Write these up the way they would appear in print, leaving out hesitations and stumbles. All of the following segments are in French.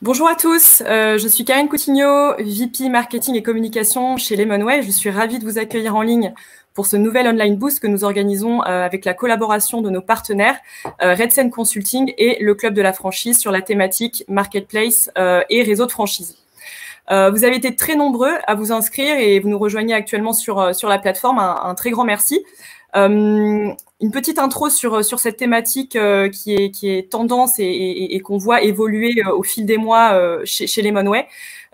Bonjour à tous, je suis Karine Coutinho, VP Marketing et Communication chez Lemonway. Je suis ravie de vous accueillir en ligne pour ce nouvel Online Boost que nous organisons avec la collaboration de nos partenaires Redsen Consulting et le Club de la franchise sur la thématique Marketplace et réseau de franchise. Vous avez été très nombreux à vous inscrire et vous nous rejoignez actuellement sur la plateforme. Un très grand merci. Une petite intro sur cette thématique qui est tendance et qu'on voit évoluer au fil des mois chez Lemonway.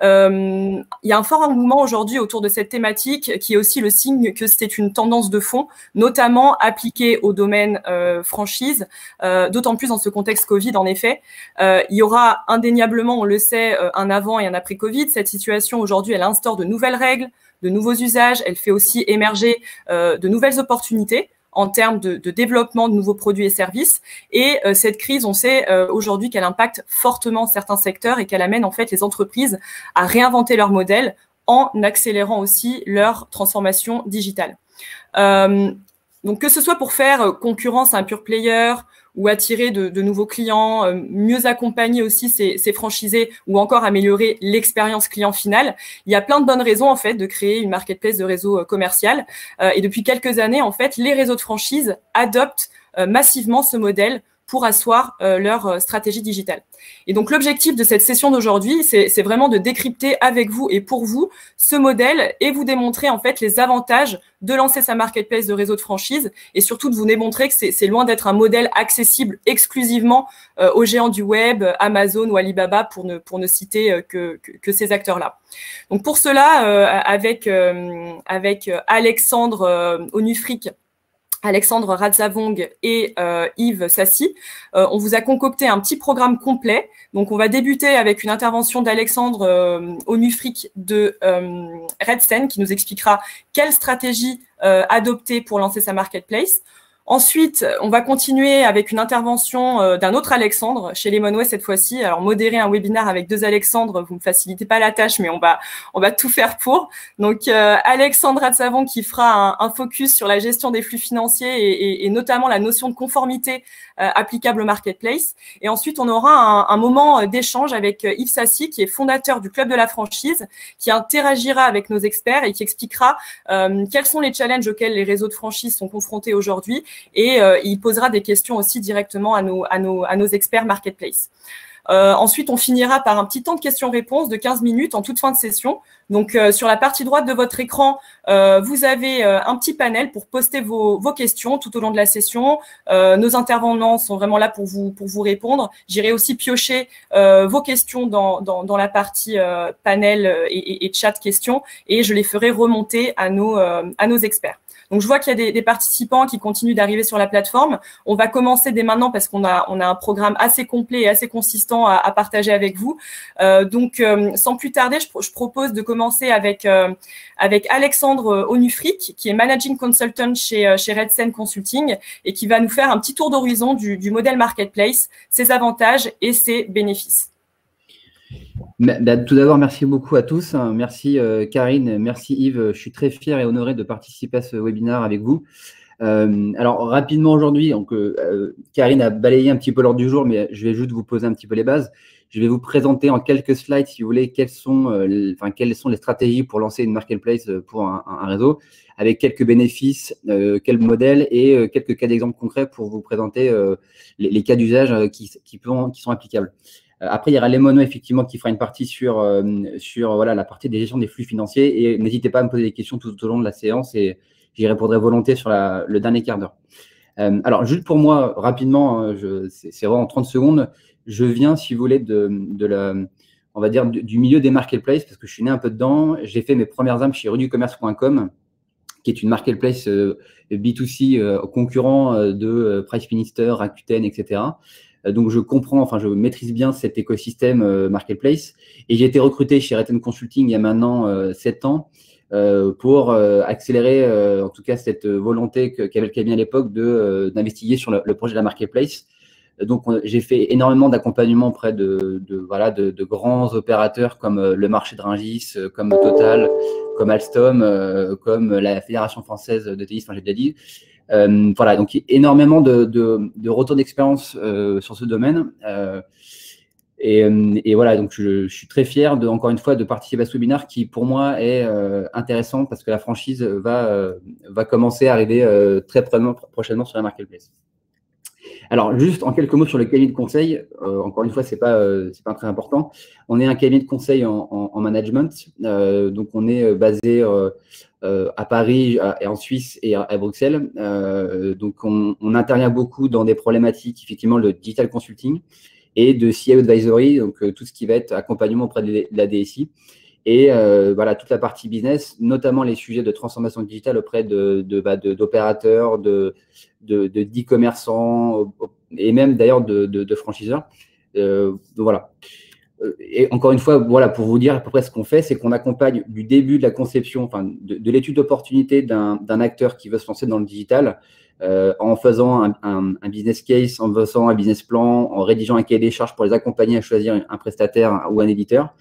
Il y a un fort engouement aujourd'hui autour de cette thématique qui est aussi le signe que c'est une tendance de fond, notamment appliquée au domaine franchise, d'autant plus dans ce contexte Covid en effet. Il y aura indéniablement, on le sait, un avant et un après Covid. Cette situation aujourd'hui, elle instaure de nouvelles règles, de nouveaux usages, elle fait aussi émerger de nouvelles opportunités en termes de développement de nouveaux produits et services. Et cette crise, on sait aujourd'hui qu'elle impacte fortement certains secteurs et qu'elle amène en fait les entreprises à réinventer leur modèle en accélérant aussi leur transformation digitale. Donc que ce soit pour faire concurrence à un pure player ou attirer de nouveaux clients, mieux accompagner aussi ces franchisés ou encore améliorer l'expérience client finale, il y a plein de bonnes raisons en fait de créer une marketplace de réseau commercial. Et depuis quelques années, en fait, les réseaux de franchise adoptent massivement ce modèle pour asseoir leur stratégie digitale. Et donc, l'objectif de cette session d'aujourd'hui, c'est vraiment de décrypter avec vous et pour vous ce modèle et vous démontrer en fait les avantages de lancer sa marketplace de réseau de franchise et surtout de vous démontrer que c'est loin d'être un modèle accessible exclusivement aux géants du web, Amazon ou Alibaba pour ne citer que ces acteurs-là. Donc, pour cela, avec Alexandre Onufric, Alexandre Ratzavong et Yves Sassi, on vous a concocté un petit programme complet. Donc, on va débuter avec une intervention d'Alexandre Onufric de Redsen qui nous expliquera quelle stratégie adopter pour lancer sa marketplace. Ensuite, on va continuer avec une intervention d'un autre Alexandre chez Lemonway cette fois-ci. Alors, modérer un webinaire avec deux Alexandres, vous ne me facilitez pas la tâche, mais on va tout faire pour. Donc, Alexandre Ratzavong qui fera un focus sur la gestion des flux financiers et notamment la notion de conformité applicable au marketplace. Et ensuite, on aura un moment d'échange avec Yves Sassi, qui est fondateur du Club de la franchise, qui interagira avec nos experts et qui expliquera quels sont les challenges auxquels les réseaux de franchise sont confrontés aujourd'hui. Et il posera des questions aussi directement à nos experts marketplace. Ensuite, on finira par un petit temps de questions-réponses de 15 minutes en toute fin de session. Donc, sur la partie droite de votre écran, vous avez un petit panel pour poster vos questions tout au long de la session. Nos intervenants sont vraiment là pour vous répondre. J'irai aussi piocher vos questions dans la partie panel et chat questions et je les ferai remonter à nos experts. Donc, je vois qu'il y a des participants qui continuent d'arriver sur la plateforme. On va commencer dès maintenant parce qu'on a un programme assez complet et assez consistant à partager avec vous. Donc, sans plus tarder, je propose de commencer avec Alexandre Onufric, qui est Managing Consultant chez Redsen Consulting et qui va nous faire un petit tour d'horizon du modèle Marketplace, ses avantages et ses bénéfices. Tout d'abord, merci beaucoup à tous. Merci Karine, merci Yves. Je suis très fier et honoré de participer à ce webinaire avec vous. Alors, rapidement aujourd'hui, Karine a balayé un petit peu l'ordre du jour, mais je vais juste vous poser un petit peu les bases. Je vais vous présenter en quelques slides, si vous voulez, quelles sont les stratégies pour lancer une marketplace pour un réseau, avec quelques bénéfices, quelques modèles et quelques cas d'exemple concrets pour vous présenter les cas d'usage qui sont applicables. Après, il y aura Lemonway, effectivement, qui fera une partie sur la partie des gestions des flux financiers. Et n'hésitez pas à me poser des questions tout au long de la séance et j'y répondrai volontiers sur le dernier quart d'heure. Alors, juste pour moi, rapidement, c'est vraiment en 30 secondes, je viens, si vous voulez, on va dire, du milieu des marketplaces, parce que je suis né un peu dedans. J'ai fait mes premières armes chez ReduCommerce.com, qui est une marketplace B2C concurrent de Price Minister, Rakuten, etc. Donc, je maîtrise bien cet écosystème marketplace. Et j'ai été recruté chez Redsen Consulting il y a maintenant 7 ans pour accélérer, en tout cas, cette volonté qu'avait le cabinet à l'époque d'investiguer sur le projet de la marketplace. Donc, j'ai fait énormément d'accompagnement auprès de grands opérateurs comme le marché de Rungis, comme Total, comme Alstom, comme la Fédération française de tennis, j'ai déjà dit. Donc énormément de retours d'expérience sur ce domaine. Et voilà, donc je suis très fier, encore une fois, de participer à ce webinaire qui, pour moi, est intéressant parce que la franchise va commencer à arriver très prochainement sur la marketplace. Alors, juste en quelques mots sur le cabinet de conseil, encore une fois, c'est pas très important. On est un cabinet de conseil en management, donc on est basé à Paris, et en Suisse et à Bruxelles. Donc, on intervient beaucoup dans des problématiques, effectivement, le digital consulting et de CIO advisory, donc tout ce qui va être accompagnement auprès de la DSI. Et voilà, toute la partie business, notamment les sujets de transformation digitale auprès d'opérateurs, d'e-commerçants et même d'ailleurs de franchiseurs. Voilà. Et encore une fois, voilà, pour vous dire à peu près ce qu'on fait, c'est qu'on accompagne du début de la conception, enfin, de l'étude d'opportunité d'un acteur qui veut se lancer dans le digital, en faisant un business case, en faisant un business plan, en rédigeant un cahier des charges pour les accompagner à choisir un prestataire ou un éditeur.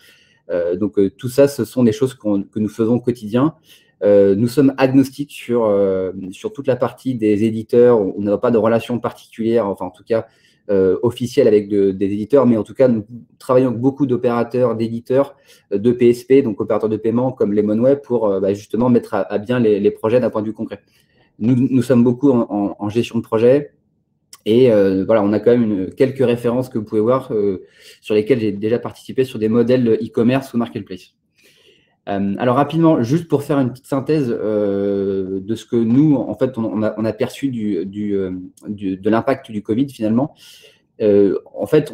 Donc, tout ça, ce sont des choses que nous faisons au quotidien. Nous sommes agnostiques sur toute la partie des éditeurs. On n'a pas de relation particulière, enfin, en tout cas, officielle avec des éditeurs, mais en tout cas, nous travaillons avec beaucoup d'opérateurs, d'éditeurs, de PSP, donc opérateurs de paiement comme Lemonway, pour justement mettre à bien les projets d'un point de vue concret. Nous sommes beaucoup en gestion de projet. Et voilà, on a quand même quelques références que vous pouvez voir sur lesquelles j'ai déjà participé sur des modèles e-commerce ou marketplace. Alors rapidement, juste pour faire une petite synthèse de ce que nous, en fait, on a perçu de l'impact du Covid finalement. En fait,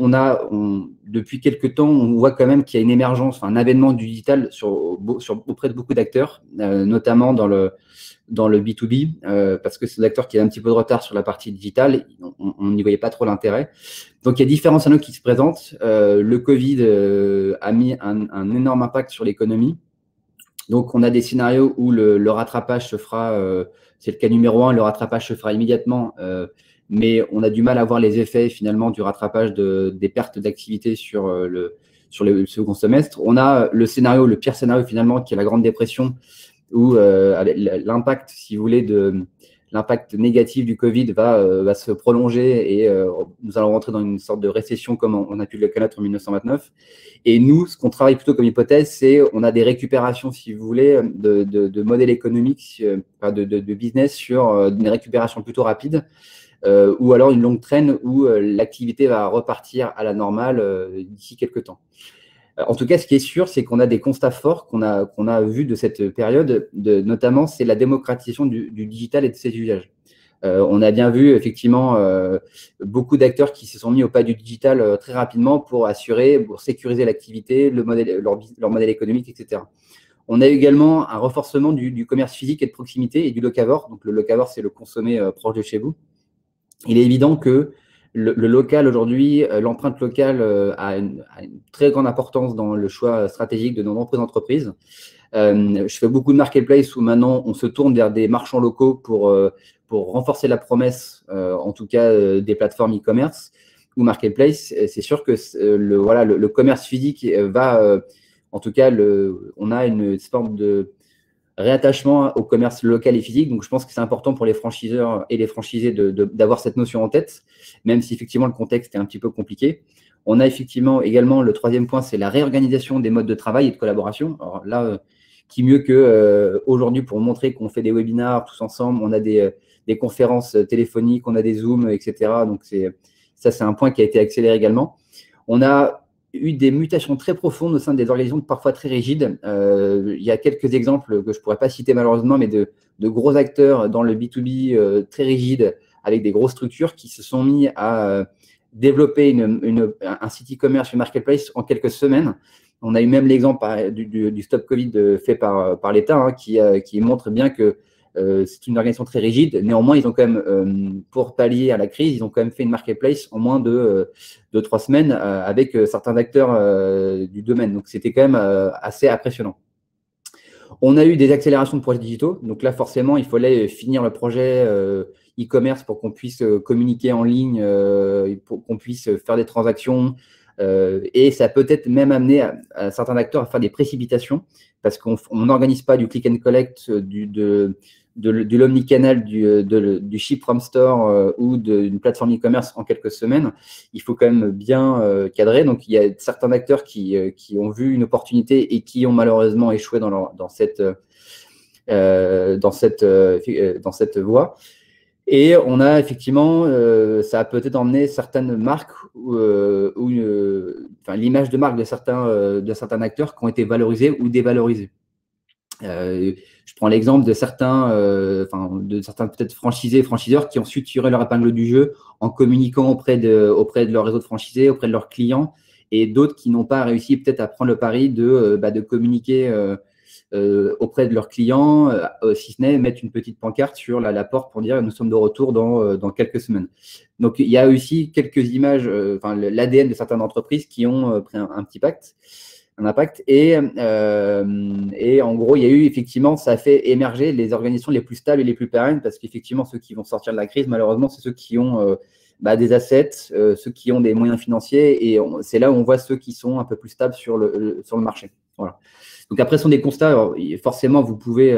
depuis quelques temps, on voit quand même qu'il y a une émergence, enfin, un avènement du digital auprès de beaucoup d'acteurs, notamment dans le B2B, parce que c'est des acteurs qui ont un petit peu de retard sur la partie digitale. On n'y voyait pas trop l'intérêt. Donc, il y a différents scénarios qui se présentent. Le Covid a mis un énorme impact sur l'économie. Donc, on a des scénarios où le rattrapage se fera, c'est le cas numéro 1, le rattrapage se fera immédiatement, mais on a du mal à voir les effets finalement du rattrapage des pertes d'activité sur le second semestre. On a le pire scénario finalement, qui est la Grande Dépression, où l'impact, si vous voulez, l'impact négatif du Covid va se prolonger et nous allons rentrer dans une sorte de récession comme on a pu le connaître en 1929. Et nous, ce qu'on travaille plutôt comme hypothèse, c'est on a des récupérations, si vous voulez, de modèles économiques, de business sur une récupération plutôt rapide, ou alors une longue traîne où l'activité va repartir à la normale d'ici quelques temps. En tout cas, ce qui est sûr, c'est qu'on a des constats forts qu'on a vus de cette période, notamment, c'est la démocratisation du digital et de ses usages. On a bien vu, effectivement, beaucoup d'acteurs qui se sont mis au pas du digital très rapidement pour sécuriser l'activité, leur modèle économique, etc. On a également un renforcement du commerce physique et de proximité et du locavore. Donc, le locavore, c'est le consommer proche de chez vous. Il est évident que le local aujourd'hui, l'empreinte locale a une très grande importance dans le choix stratégique de nos nombreuses entreprises. Je fais beaucoup de marketplace où maintenant on se tourne vers des marchands locaux pour renforcer la promesse, en tout cas des plateformes e-commerce ou marketplace. C'est sûr que le commerce physique en tout cas, on a une sorte de réattachement au commerce local et physique. Donc, je pense que c'est important pour les franchiseurs et les franchisés d'avoir cette notion en tête, même si effectivement le contexte est un petit peu compliqué. On a effectivement également le troisième point, c'est la réorganisation des modes de travail et de collaboration. Alors là, qui mieux qu'aujourd'hui pour montrer qu'on fait des webinars tous ensemble, on a des conférences téléphoniques, on a des Zooms, etc. Donc, ça, c'est un point qui a été accéléré également. On a eu des mutations très profondes au sein des organisations parfois très rigides. Il y a quelques exemples que je ne pourrais pas citer malheureusement, mais de gros acteurs dans le B2B très rigides avec des grosses structures qui se sont mis à développer un site e-commerce, une marketplace en quelques semaines. On a eu même l'exemple du Stop Covid fait par l'État, hein, qui montre bien que c'est une organisation très rigide. Néanmoins, ils ont quand même, pour pallier à la crise, ils ont quand même fait une marketplace en moins de 3 semaines avec certains acteurs du domaine. Donc, c'était quand même assez impressionnant. On a eu des accélérations de projets digitaux. Donc là, forcément, il fallait finir le projet e-commerce pour qu'on puisse communiquer en ligne, pour qu'on puisse faire des transactions. Et ça peut être même amené à certains acteurs à faire des précipitations parce qu'on n'organise pas du click and collect, de l'omnicanal du ship from store ou d'une plateforme e-commerce en quelques semaines, il faut quand même bien cadrer. Donc, il y a certains acteurs qui ont vu une opportunité et qui ont malheureusement échoué dans cette voie. Et on a effectivement, ça a peut-être emmené certaines marques l'image de marque de certains acteurs qui ont été valorisés ou dévalorisés. Je prends l'exemple de certains peut-être franchisés, franchiseurs qui ont su tirer leur épingle du jeu en communiquant auprès de leur réseau de franchisés, auprès de leurs clients, et d'autres qui n'ont pas réussi peut-être à prendre le pari de communiquer auprès de leurs clients, si ce n'est mettre une petite pancarte sur la porte pour dire nous sommes de retour dans quelques semaines. Donc, il y a aussi quelques images, l'ADN de certaines entreprises qui ont pris un impact. Et en gros, il y a eu effectivement, ça a fait émerger les organisations les plus stables et les plus pérennes, parce qu'effectivement, ceux qui vont sortir de la crise, malheureusement, c'est ceux qui ont des assets, ceux qui ont des moyens financiers, et c'est là où on voit ceux qui sont un peu plus stables sur le marché. Voilà. Donc après, ce sont des constats. Alors, forcément, vous pouvez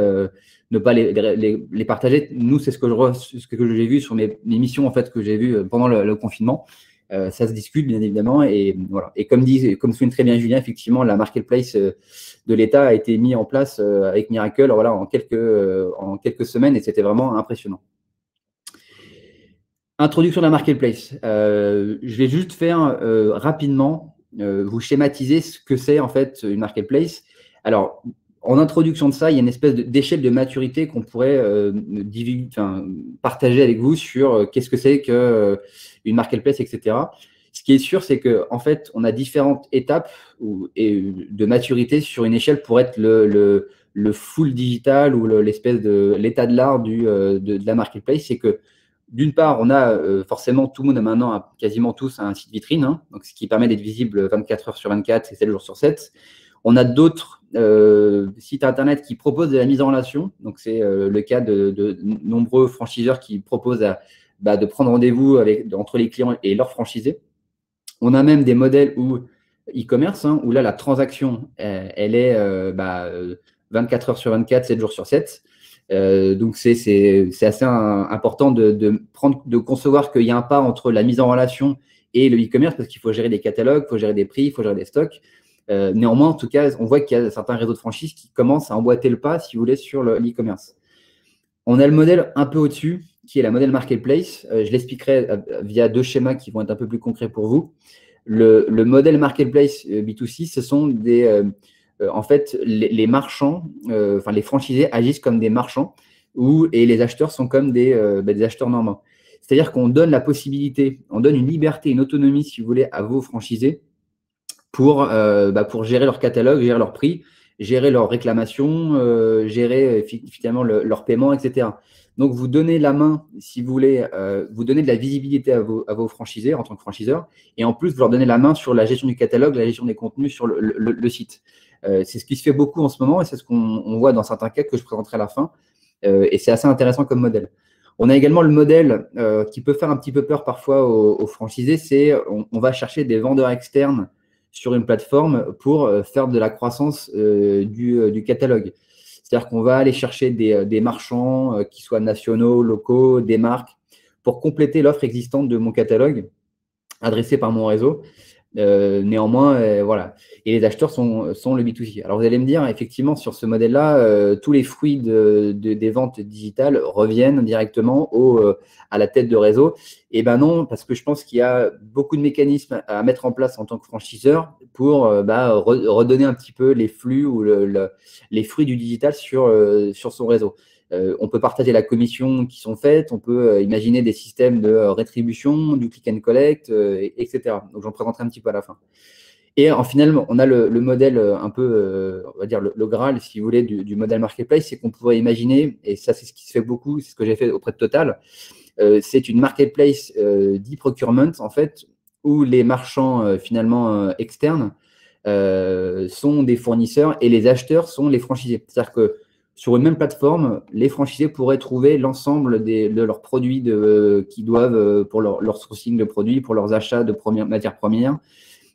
ne pas les partager. Nous, c'est ce que j'ai vu sur mes missions en fait que j'ai vues pendant le confinement. Ça se discute bien évidemment, et voilà. Et comme souligne très bien Julien, effectivement, la marketplace de l'État a été mise en place avec Miracle, voilà, en quelques semaines, et c'était vraiment impressionnant. Introduction de la marketplace. Je vais juste faire rapidement vous schématiser ce que c'est en fait une marketplace. Alors, en introduction de ça, il y a une espèce d'échelle de maturité qu'on pourrait partager avec vous sur qu'est-ce que c'est qu'une marketplace, etc. Ce qui est sûr, c'est qu'en fait, on a différentes étapes de maturité sur une échelle pour être le full digital ou l'état de l'art de la marketplace. C'est que d'une part, on a forcément, tout le monde a maintenant, quasiment tous, un site vitrine, hein, donc ce qui permet d'être visible 24 heures sur 24 et 7 jours sur 7. On a d'autres sites internet qui proposent de la mise en relation. Donc, c'est le cas de nombreux franchiseurs qui proposent de prendre rendez-vous entre les clients et leurs franchisés. On a même des modèles e-commerce, où là, la transaction, elle est 24 heures sur 24, 7 jours sur 7. Donc, c'est assez important de concevoir qu'il y a un pas entre la mise en relation et le e-commerce, parce qu'il faut gérer des catalogues, il faut gérer des prix, il faut gérer des stocks. Néanmoins, en tout cas, on voit qu'il y a certains réseaux de franchise qui commencent à emboîter le pas, si vous voulez, sur l'e-commerce. On a le modèle un peu au-dessus, qui est la modèle marketplace. Je l'expliquerai via deux schémas qui vont être un peu plus concrets pour vous. Le modèle marketplace B2C, ce sont en fait, les marchands, les franchisés agissent comme des marchands et les acheteurs sont comme des acheteurs normaux. C'est-à-dire qu'on donne la possibilité, on donne une liberté, une autonomie, si vous voulez, à vos franchisés pour gérer leur catalogue, gérer leur prix, gérer leurs réclamations, gérer finalement leur paiement, etc. Donc, vous donnez la main, si vous voulez, vous donnez de la visibilité à vos franchisés en tant que franchiseur, et en plus, vous leur donnez la main sur la gestion du catalogue, la gestion des contenus sur le site. C'est ce qui se fait beaucoup en ce moment, et c'est ce qu'on voit dans certains cas que je présenterai à la fin, et c'est assez intéressant comme modèle. On a également le modèle qui peut faire un petit peu peur parfois aux franchisés, c'est on va chercher des vendeurs externes sur une plateforme pour faire de la croissance du catalogue. C'est-à-dire qu'on va aller chercher des marchands qui soient nationaux, locaux, des marques, pour compléter l'offre existante de mon catalogue adressé par mon réseau. Néanmoins, voilà. Et les acheteurs sont le B2C. Alors, vous allez me dire, effectivement, sur ce modèle-là, tous les fruits des ventes digitales reviennent directement à la tête de réseau. Et ben non, parce que je pense qu'il y a beaucoup de mécanismes à mettre en place en tant que franchiseur pour redonner un petit peu les flux ou les fruits du digital sur son réseau. On peut partager la commission qui sont faites, on peut imaginer des systèmes de rétribution, du click and collect, etc. Donc, j'en présenterai un petit peu à la fin. Et en final, on a le modèle un peu, on va dire le Graal, si vous voulez, du modèle marketplace, c'est qu'on pourrait imaginer, et ça c'est ce qui se fait beaucoup, c'est ce que j'ai fait auprès de Total, c'est une marketplace d'e-procurement, en fait, où les marchands finalement externes sont des fournisseurs et les acheteurs sont les franchisés. C'est-à-dire que sur une même plateforme, les franchisés pourraient trouver l'ensemble de leurs produits qu'ils doivent pour leur sourcing de produits, pour leurs achats de matières premières.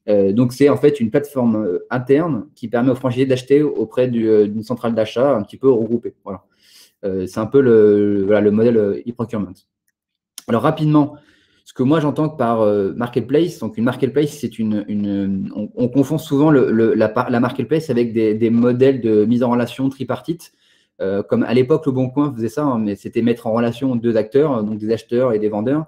Donc, c'est en fait une plateforme interne qui permet aux franchisés d'acheter auprès d'une centrale d'achat un petit peu regroupée. Voilà. C'est un peu le modèle e-procurement. Alors rapidement, ce que moi j'entends par marketplace, donc une marketplace, c'est on confond souvent la marketplace avec des modèles de mise en relation tripartite. Comme à l'époque, Le Bon Coin faisait ça, hein, mais c'était mettre en relation deux acteurs, donc des acheteurs et des vendeurs.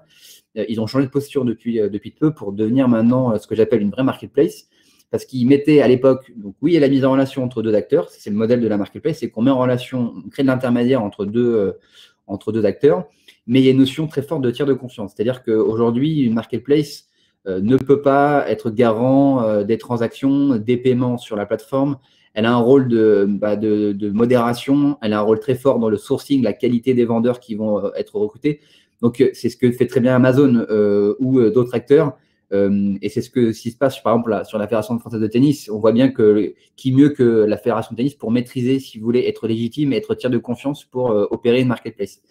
Ils ont changé de posture depuis peu pour devenir maintenant ce que j'appelle une vraie marketplace, parce qu'ils mettaient à l'époque, donc oui, il y a la mise en relation entre deux acteurs, c'est le modèle de la marketplace, c'est qu'on met en relation, on crée de l'intermédiaire entre deux acteurs, mais il y a une notion très forte de tiers de confiance. C'est-à-dire qu'aujourd'hui, une marketplace ne peut pas être garant des transactions, des paiements sur la plateforme. Elle a un rôle de modération, elle a un rôle très fort dans le sourcing, la qualité des vendeurs qui vont être recrutés. Donc, c'est ce que fait très bien Amazon ou d'autres acteurs. Et c'est ce qui se passe, par exemple, sur la Fédération française de tennis. On voit bien que qui mieux que la Fédération de tennis pour maîtriser, si vous voulez, être légitime et être tiers de confiance pour opérer une marketplace.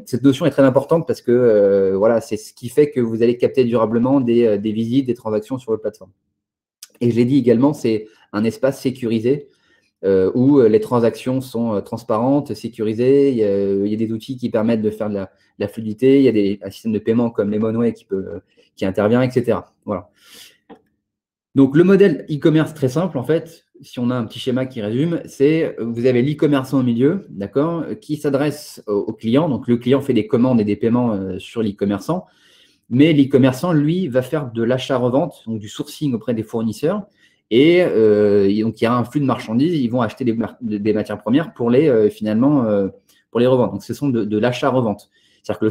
Cette notion est très importante parce que voilà, c'est ce qui fait que vous allez capter durablement des visites, des transactions sur votre plateforme. Et je l'ai dit également, c'est un espace sécurisé où les transactions sont transparentes, sécurisées. Il y a des outils qui permettent de faire de la fluidité. Il y a un système de paiement comme Lemonway qui intervient, etc. Voilà. Donc, le modèle e-commerce très simple, en fait, si on a un petit schéma qui résume, c'est vous avez l'e-commerçant au milieu, d'accord, qui s'adresse au client. Donc, le client fait des commandes et des paiements sur l'e-commerçant, mais l'e-commerçant, lui, va faire de l'achat-revente, donc du sourcing auprès des fournisseurs. Et donc, il y a un flux de marchandises, ils vont acheter des matières premières pour pour les revendre. Donc, ce sont de l'achat-revente. C'est-à-dire que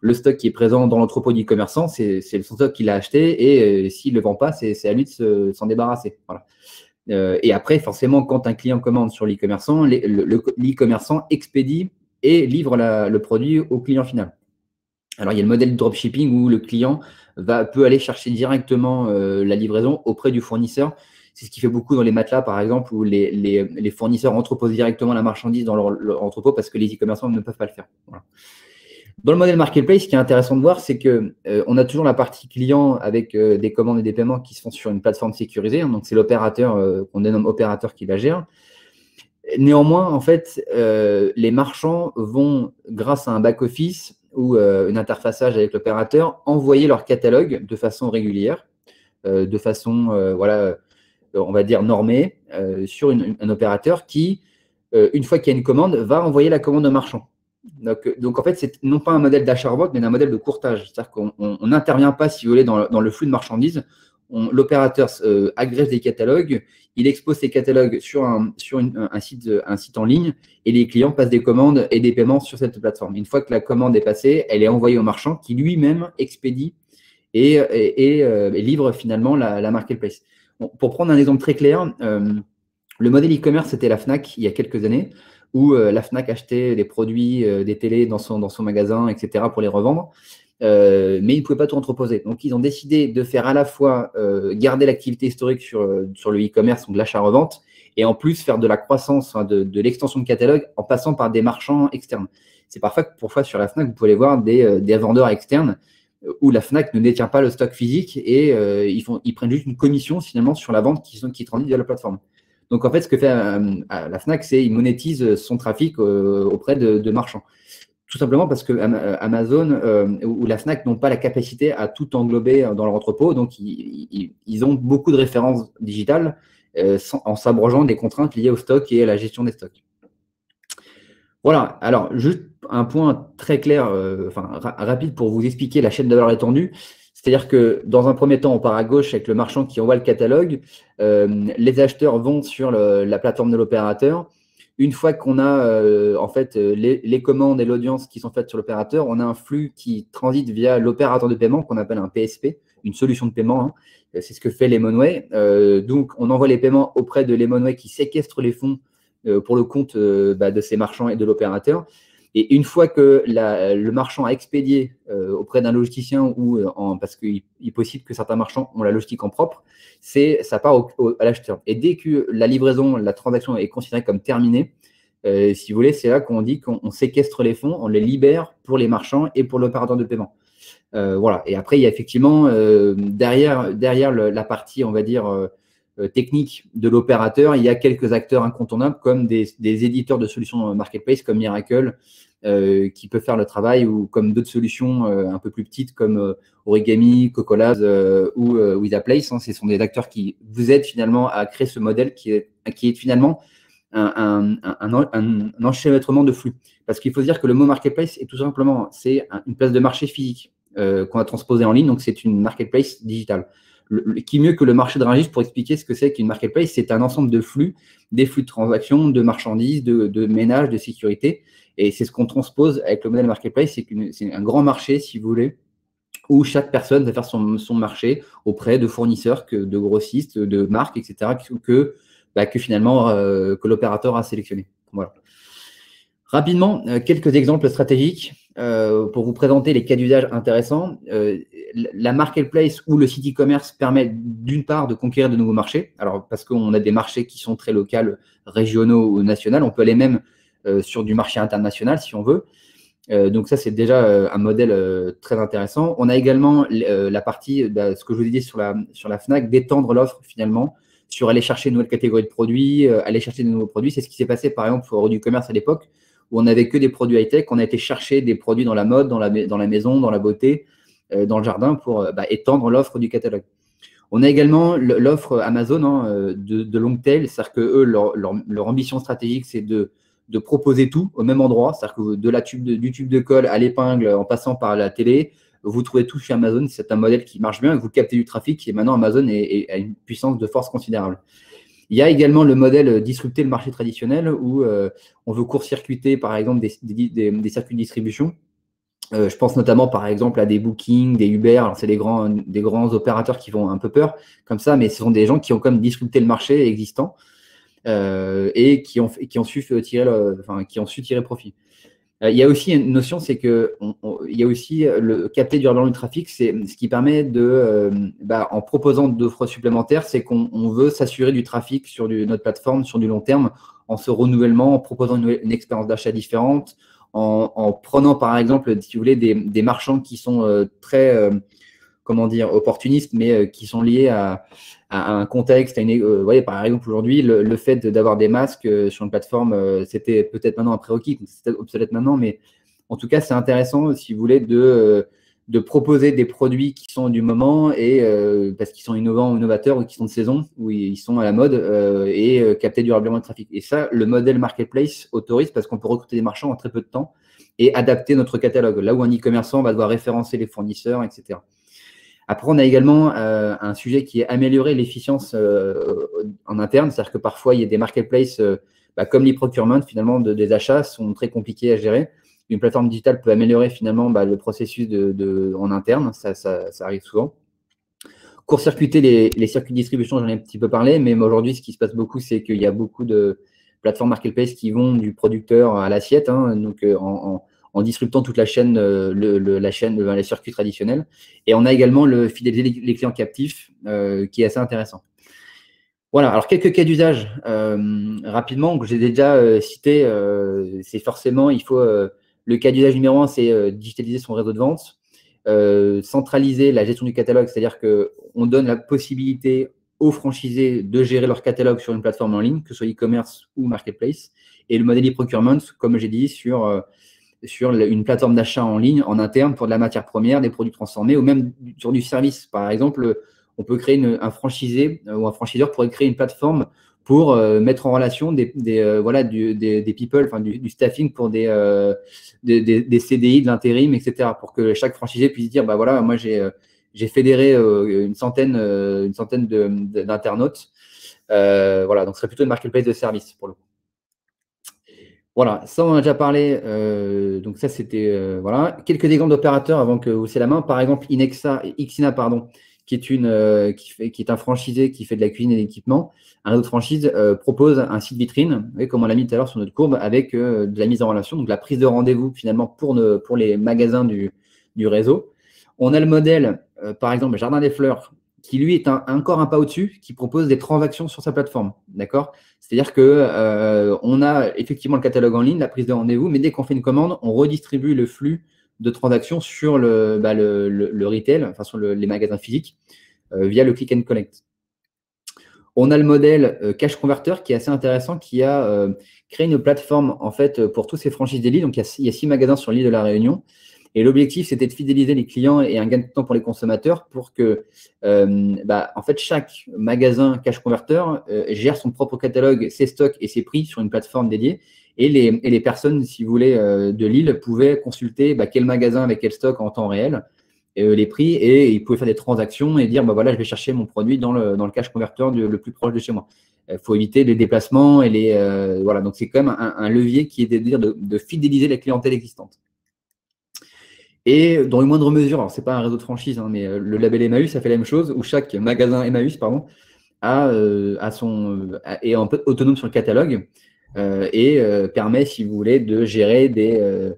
le stock qui est présent dans l'entrepôt d'e-commerçant, c'est son stock qu'il a acheté et s'il ne le vend pas, c'est à lui de s'en débarrasser. Voilà. Et après, forcément, quand un client commande sur l'e-commerçant, l'e-commerçant expédie et livre le produit au client final. Alors, il y a le modèle de dropshipping où le client peut aller chercher directement la livraison auprès du fournisseur. C'est ce qui fait beaucoup dans les matelas, par exemple, où les fournisseurs entreposent directement la marchandise dans leur entrepôt parce que les e-commerçants ne peuvent pas le faire. Voilà. Dans le modèle marketplace, ce qui est intéressant de voir, c'est qu'on a toujours la partie client avec des commandes et des paiements qui se font sur une plateforme sécurisée. Donc, c'est l'opérateur qu'on dénomme opérateur qui la gère. Néanmoins, en fait, les marchands vont, grâce à un back-office ou un interfaçage avec l'opérateur, envoyer leur catalogue de façon régulière, de façon, voilà, on va dire normée, sur un opérateur qui, une fois qu'il y a une commande, va envoyer la commande au marchand. Donc, en fait, c'est non pas un modèle d'achat-revente, mais un modèle de courtage. C'est-à-dire qu'on n'intervient pas, si vous voulez, dans le flux de marchandises. L'opérateur agrège des catalogues, il expose ses catalogues sur un site en ligne et les clients passent des commandes et des paiements sur cette plateforme. Une fois que la commande est passée, elle est envoyée au marchand qui lui-même expédie et livre finalement la marketplace. Bon, pour prendre un exemple très clair, le modèle e-commerce, c'était la Fnac il y a quelques années, où la Fnac achetait des produits, des télés dans son magasin, etc., pour les revendre. Mais ils ne pouvaient pas tout entreposer. Donc, ils ont décidé de faire à la fois garder l'activité historique sur le e-commerce, donc l'achat-revente, et en plus faire de la croissance, de l'extension de catalogue en passant par des marchands externes. C'est parfois sur la Fnac, vous pouvez voir des vendeurs externes où la Fnac ne détient pas le stock physique et ils prennent juste une commission finalement sur la vente qui transite via la plateforme. Donc, en fait, ce que fait la Fnac, c'est qu'il monétise son trafic auprès de marchands. Tout simplement parce que Amazon ou la Fnac n'ont pas la capacité à tout englober dans leur entrepôt. Donc, ils ont beaucoup de références digitales en s'abrogeant des contraintes liées au stock et à la gestion des stocks. Voilà. Alors, juste un point très clair, rapide pour vous expliquer la chaîne de valeur étendue. C'est-à-dire que dans un premier temps, on part à gauche avec le marchand qui envoie le catalogue. Les acheteurs vont sur la plateforme de l'opérateur. Une fois qu'on a en fait les commandes et l'audience qui sont faites sur l'opérateur, on a un flux qui transite via l'opérateur de paiement qu'on appelle un PSP, une solution de paiement. Hein. C'est ce que fait Lemonway. Donc, on envoie les paiements auprès de Lemonway qui séquestre les fonds pour le compte de ces marchands et de l'opérateur. Et une fois que le marchand a expédié auprès d'un logisticien ou parce qu'il est possible que certains marchands ont la logistique en propre, ça part à l'acheteur. Et dès que la livraison, la transaction est considérée comme terminée, si vous voulez, c'est là qu'on dit qu'on séquestre les fonds, on les libère pour les marchands et pour l'opérateur de paiement. Voilà. Et après, il y a effectivement derrière la partie, on va dire, technique de l'opérateur, il y a quelques acteurs incontournables comme des éditeurs de solutions marketplace comme Miracle, qui peut faire le travail, ou comme d'autres solutions un peu plus petites comme Origami, Cocolabs ou Withaplace. Ce sont des acteurs qui vous aident finalement à créer ce modèle qui est finalement un enchevêtrement de flux. Parce qu'il faut dire que le mot marketplace est tout simplement, c'est une place de marché physique qu'on a transposé en ligne, donc c'est une marketplace digitale. Qui mieux que le marché de Rungis pour expliquer ce que c'est qu'une marketplace? C'est un ensemble de flux, des flux de transactions, de marchandises, de ménage, de sécurité. Et c'est ce qu'on transpose avec le modèle marketplace, c'est un grand marché, si vous voulez, où chaque personne va faire son marché auprès de fournisseurs, de grossistes, de marques, etc., que finalement que l'opérateur a sélectionné. Voilà. Rapidement, quelques exemples stratégiques pour vous présenter les cas d'usage intéressants. La marketplace ou le site e-commerce permet d'une part de conquérir de nouveaux marchés. Alors, parce qu'on a des marchés qui sont très locaux, régionaux ou nationaux. On peut aller même sur du marché international si on veut. Donc ça, c'est déjà un modèle très intéressant. On a également la partie, ce que je vous ai dit sur la Fnac, d'étendre l'offre finalement, sur aller chercher une nouvelle catégorie de produits, aller chercher de nouveaux produits. C'est ce qui s'est passé par exemple pour du commerce à l'époque, où on n'avait que des produits high-tech. On a été chercher des produits dans la mode, dans la maison, dans la beauté, dans le jardin, pour étendre l'offre du catalogue. On a également l'offre Amazon de long tail, c'est-à-dire que eux, leur ambition stratégique, c'est de proposer tout au même endroit, c'est-à-dire que du tube de colle à l'épingle, en passant par la télé, vous trouvez tout chez Amazon. C'est un modèle qui marche bien et vous captez du trafic, et maintenant Amazon a une puissance de force considérable. Il y a également le modèle disrupter le marché traditionnel, où on veut court-circuiter par exemple des circuits de distribution. Je pense notamment par exemple à des Booking, des Uber. Alors c'est des grands opérateurs qui font un peu peur comme ça, mais ce sont des gens qui ont comme disrupté le marché existant et qui ont su tirer profit. Il y a aussi une notion, c'est que il y a aussi le capter durablement du trafic. C'est ce qui permet en proposant d'offres supplémentaires, c'est qu'on veut s'assurer du trafic sur notre plateforme sur du long terme, en se renouvellement, en proposant une expérience d'achat différente, en prenant par exemple, si vous voulez, des marchands qui sont très opportunistes, mais qui sont liés à un contexte. Vous voyez, par exemple, aujourd'hui, le fait d'avoir des masques sur une plateforme, c'était peut-être maintenant un prérequis, c'est obsolète maintenant, mais en tout cas, c'est intéressant, si vous voulez, de proposer des produits qui sont du moment, et parce qu'ils sont innovants ou innovateurs, ou qui sont de saison, ou ils sont à la mode, et capter durablement le trafic. Et ça, le modèle marketplace autorise, parce qu'on peut recruter des marchands en très peu de temps et adapter notre catalogue, là où un e-commerçant va devoir référencer les fournisseurs, etc. Après, on a également un sujet qui est améliorer l'efficience en interne. C'est-à-dire que parfois, il y a des marketplaces comme l'e-procurement, finalement, des achats sont très compliqués à gérer. Une plateforme digitale peut améliorer finalement le processus en interne. Ça arrive souvent. Court-circuiter les circuits de distribution, j'en ai un petit peu parlé, mais aujourd'hui, ce qui se passe beaucoup, c'est qu'il y a beaucoup de plateformes marketplace qui vont du producteur à l'assiette, donc en disruptant toute la chaîne, les circuits traditionnels. Et on a également le fidéliser les clients captifs, qui est assez intéressant. Voilà, alors quelques cas d'usage rapidement, que j'ai déjà cité. C'est forcément, il faut le cas d'usage numéro 1, c'est digitaliser son réseau de vente, centraliser la gestion du catalogue, c'est-à-dire qu'on donne la possibilité aux franchisés de gérer leur catalogue sur une plateforme en ligne, que ce soit e-commerce ou marketplace, et le modèle e-procurement, comme j'ai dit, sur une plateforme d'achat en ligne, en interne, pour de la matière première, des produits transformés, ou même sur du service. Par exemple, on peut créer un franchisé ou un franchiseur pourrait créer une plateforme pour mettre en relation des people, enfin du staffing pour des CDI, de l'intérim, etc. Pour que chaque franchisé puisse dire, voilà, moi j'ai fédéré une centaine d'internautes. Voilà, donc ce serait plutôt une marketplace de service pour le coup. Voilà, ça on en a déjà parlé. Donc ça c'était voilà. Quelques exemples d'opérateurs avant que vous laissiez la main. Par exemple, Ixina, qui est un franchisé qui fait de la cuisine et de l'équipement. Un réseau de franchise propose un site vitrine, vous voyez, comme on l'a mis tout à l'heure sur notre courbe, avec de la mise en relation, donc la prise de rendez-vous finalement pour les magasins du réseau. On a le modèle, par exemple, Jardin des Fleurs, qui lui est encore un pas au-dessus, qui propose des transactions sur sa plateforme. D'accord ? C'est-à-dire qu'on a effectivement le catalogue en ligne, la prise de rendez-vous, mais dès qu'on fait une commande, on redistribue le flux de transactions sur le retail, enfin sur les magasins physiques, via le click and collect. On a le modèle Cash Converter qui est assez intéressant, qui a créé une plateforme en fait pour tous ces franchises d'élite. Donc, il y a 6 magasins sur l'île de la Réunion. Et l'objectif, c'était de fidéliser les clients et un gain de temps pour les consommateurs pour que en fait, chaque magasin Cash Converter gère son propre catalogue, ses stocks et ses prix sur une plateforme dédiée. Et les personnes, si vous voulez, de l'île pouvaient consulter quel magasin avec quel stock en temps réel, les prix, et ils pouvaient faire des transactions et dire voilà, je vais chercher mon produit dans le Cash Converter le plus proche de chez moi. Il faut éviter les déplacements et voilà. Donc, c'est quand même un levier qui est de fidéliser la clientèle existante. Et dans une moindre mesure, alors ce n'est pas un réseau de franchise, mais le label Emmaüs, ça fait la même chose, où chaque magasin Emmaüs, pardon, est un peu autonome sur le catalogue et permet, si vous voulez, de gérer des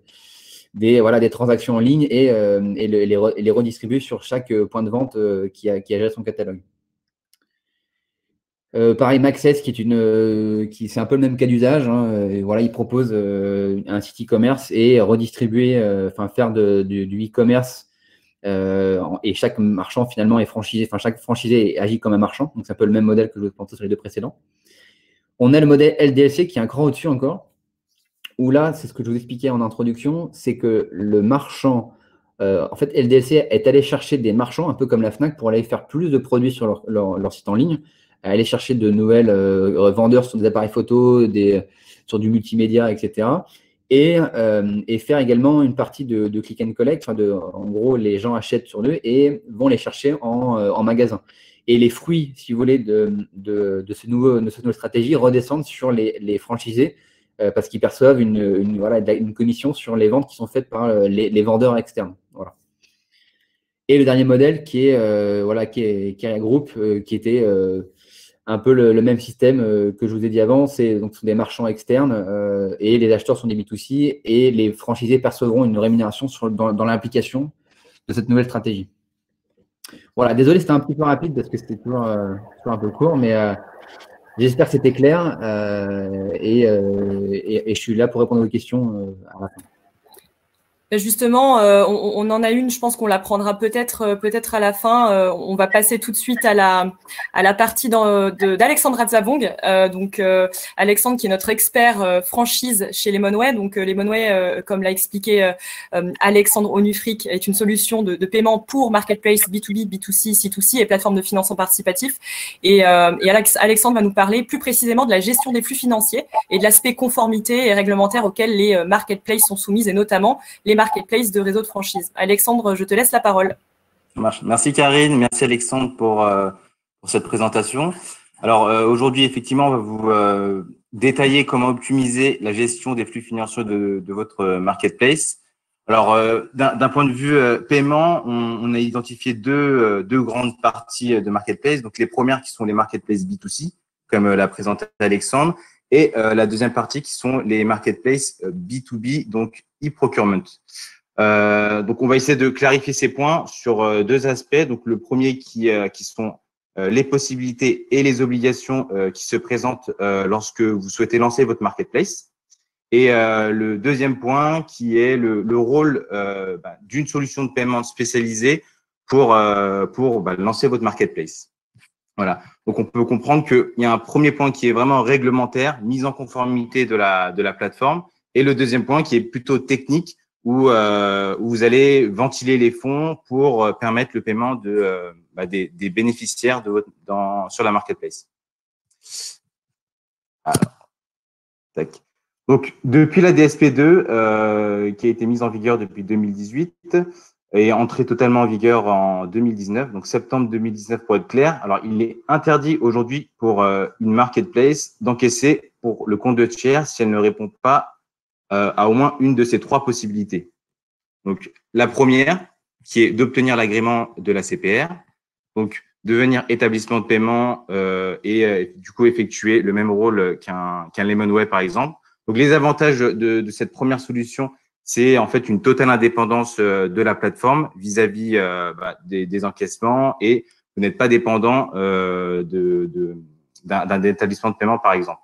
transactions en ligne et les redistribuer sur chaque point de vente qui a géré son catalogue. Pareil, Maxess, c'est un peu le même cas d'usage. Voilà, il propose un site e-commerce et redistribuer, faire du e-commerce. Et chaque marchand finalement est franchisé. Chaque franchisé agit comme un marchand. Donc, c'est un peu le même modèle que je vous pensais sur les deux précédents. On a le modèle LDLC qui est un cran au-dessus encore. Où là, c'est ce que je vous expliquais en introduction, c'est que le marchand, en fait, LDLC est allé chercher des marchands, un peu comme la Fnac, pour aller faire plus de produits sur leur site en ligne, aller chercher de nouvelles vendeurs sur des appareils photo, sur du multimédia, etc. Et faire également une partie de click and collect. En gros, les gens achètent sur eux et vont les chercher en magasin. Et les fruits, si vous voulez, de cette nouvelle stratégie redescendent sur les franchisés parce qu'ils perçoivent une commission sur les ventes qui sont faites par les vendeurs externes. Voilà. Et le dernier modèle qui est Caria Group, qui était un peu le même système que je vous ai dit avant. Ce sont des marchands externes et les acheteurs sont des B2C et les franchisés percevront une rémunération dans l'implication de cette nouvelle stratégie. Voilà, désolé, c'était un petit peu rapide parce que c'était toujours un peu court, mais j'espère que c'était clair et je suis là pour répondre aux questions à la fin. Justement, on en a une, je pense qu'on la prendra peut-être à la fin. On va passer tout de suite à la partie d'Alexandre Ratzabong. Donc Alexandre qui est notre expert franchise chez Lemonway. Donc Lemonway, comme l'a expliqué Alexandre Onufric, est une solution de paiement pour marketplace B2B, B2C, C2C et plateforme de financement participatif. Et Alexandre va nous parler plus précisément de la gestion des flux financiers et de l'aspect conformité et réglementaire auquel les marketplaces sont soumises et notamment les marketplace de réseau de franchise. Alexandre, je te laisse la parole. Merci Karine, merci Alexandre pour cette présentation. Alors aujourd'hui, effectivement, on va vous détailler comment optimiser la gestion des flux financiers de votre marketplace. Alors d'un point de vue paiement, on a identifié deux grandes parties de marketplace. Donc les premières qui sont les marketplaces B2C, comme l'a présenté Alexandre, et la deuxième partie qui sont les marketplaces B2B, donc e-procurement. Donc, on va essayer de clarifier ces points sur deux aspects. Donc, le premier qui sont les possibilités et les obligations qui se présentent lorsque vous souhaitez lancer votre marketplace. Et le deuxième point qui est le rôle d'une solution de paiement spécialisée pour lancer votre marketplace. Voilà. Donc, on peut comprendre qu'il y a un premier point qui est vraiment réglementaire, mise en conformité de la plateforme, et le deuxième point qui est plutôt technique, où vous allez ventiler les fonds pour permettre le paiement des bénéficiaires sur la marketplace. Alors, tac. Donc, depuis la DSP2, qui a été mise en vigueur depuis 2018, et entrée totalement en vigueur en 2019, donc septembre 2019 pour être clair. Alors, il est interdit aujourd'hui pour une marketplace d'encaisser pour le compte de tiers si elle ne répond pas à au moins une de ces trois possibilités. Donc, la première, qui est d'obtenir l'agrément de la CPR, donc devenir établissement de paiement et du coup effectuer le même rôle qu'un Lemonway par exemple. Donc, les avantages de cette première solution, c'est en fait une totale indépendance de la plateforme vis-à-vis des encaissements et vous n'êtes pas dépendant d'un établissement de paiement par exemple.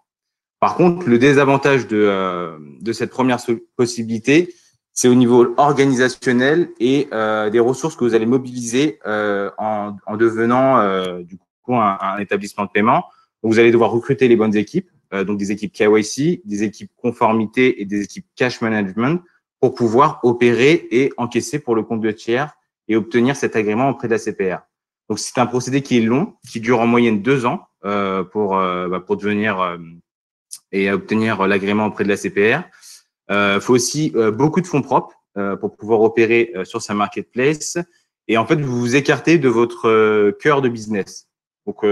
Par contre, le désavantage de cette première possibilité, c'est au niveau organisationnel et des ressources que vous allez mobiliser en devenant du coup un établissement de paiement. Donc, vous allez devoir recruter les bonnes équipes, donc des équipes KYC, des équipes conformité et des équipes cash management pour pouvoir opérer et encaisser pour le compte de tiers et obtenir cet agrément auprès de la CPR. Donc, c'est un procédé qui est long, qui dure en moyenne 2 ans pour devenir et obtenir l'agrément auprès de la CPR. Faut aussi beaucoup de fonds propres pour pouvoir opérer sur sa marketplace. Et en fait, vous vous écartez de votre cœur de business. Donc,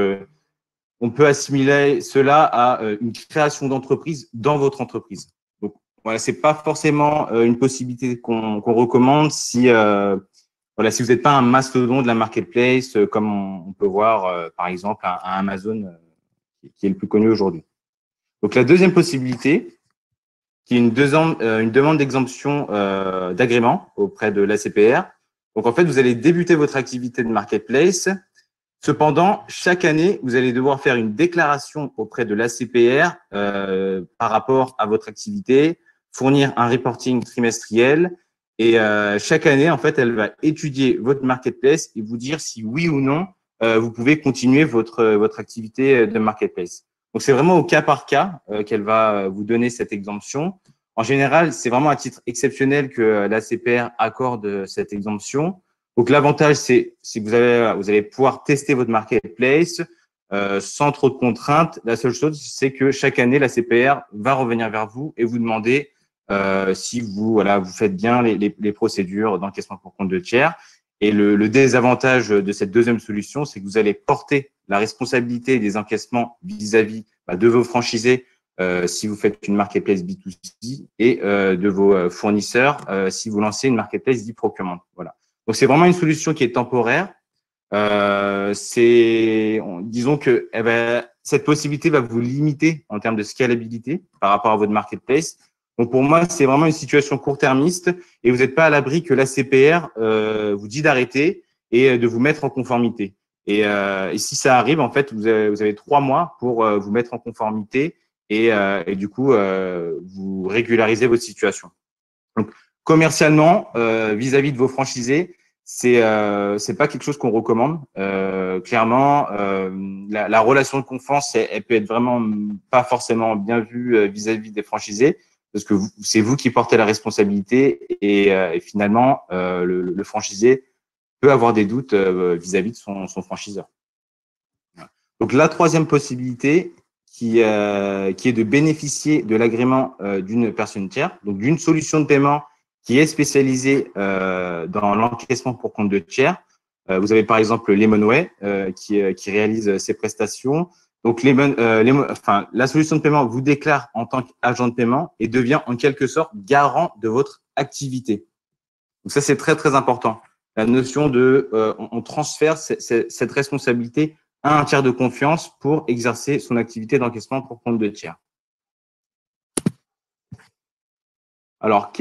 on peut assimiler cela à une création d'entreprise dans votre entreprise. Donc, voilà, c'est pas forcément une possibilité qu'on recommande si voilà, si vous n'êtes pas un mastodonte de la marketplace, comme on peut voir, par exemple, à Amazon, qui est le plus connu aujourd'hui. Donc, la deuxième possibilité, qui est une demande d'exemption d'agrément auprès de l'ACPR. Donc, en fait, vous allez débuter votre activité de marketplace. Cependant, chaque année, vous allez devoir faire une déclaration auprès de l'ACPR par rapport à votre activité, fournir un reporting trimestriel. Et chaque année, en fait, elle va étudier votre marketplace et vous dire si oui ou non, vous pouvez continuer votre activité de marketplace. Donc, c'est vraiment au cas par cas qu'elle va vous donner cette exemption. En général, c'est vraiment à titre exceptionnel que la CPR accorde cette exemption. Donc, l'avantage, c'est que vous allez pouvoir tester votre marketplace sans trop de contraintes. La seule chose, c'est que chaque année, la CPR va revenir vers vous et vous demander si vous faites bien les procédures d'encaissement pour compte de tiers. Et le désavantage de cette deuxième solution, c'est que vous allez porter la responsabilité des encaissements vis-à-vis de vos franchisés si vous faites une marketplace B2C et de vos fournisseurs si vous lancez une marketplace d'e-procurement. Voilà. Donc, c'est vraiment une solution qui est temporaire. Disons que cette possibilité va vous limiter en termes de scalabilité par rapport à votre marketplace. Donc, pour moi, c'est vraiment une situation court-termiste et vous n'êtes pas à l'abri que la CPR vous dit d'arrêter et de vous mettre en conformité. Et si ça arrive, en fait, vous avez 3 mois pour vous mettre en conformité et du coup, vous régularisez votre situation. Donc, commercialement, vis-à-vis de vos franchisés, c'est pas quelque chose qu'on recommande. Clairement, la relation de confiance, elle peut être vraiment pas forcément bien vue vis-à-vis des franchisés, parce que c'est vous qui portez la responsabilité et finalement, le franchisé peut avoir des doutes vis-à-vis de son franchiseur. Donc, la troisième possibilité qui est de bénéficier de l'agrément d'une personne tiers, donc d'une solution de paiement qui est spécialisée dans l'encaissement pour compte de tiers. Vous avez par exemple Lemonway qui réalise ces prestations. Donc, la solution de paiement vous déclare en tant qu'agent de paiement et devient en quelque sorte garant de votre activité. Donc, ça, c'est très, très important. La notion de on transfère cette responsabilité à un tiers de confiance pour exercer son activité d'encaissement pour compte de tiers. Alors,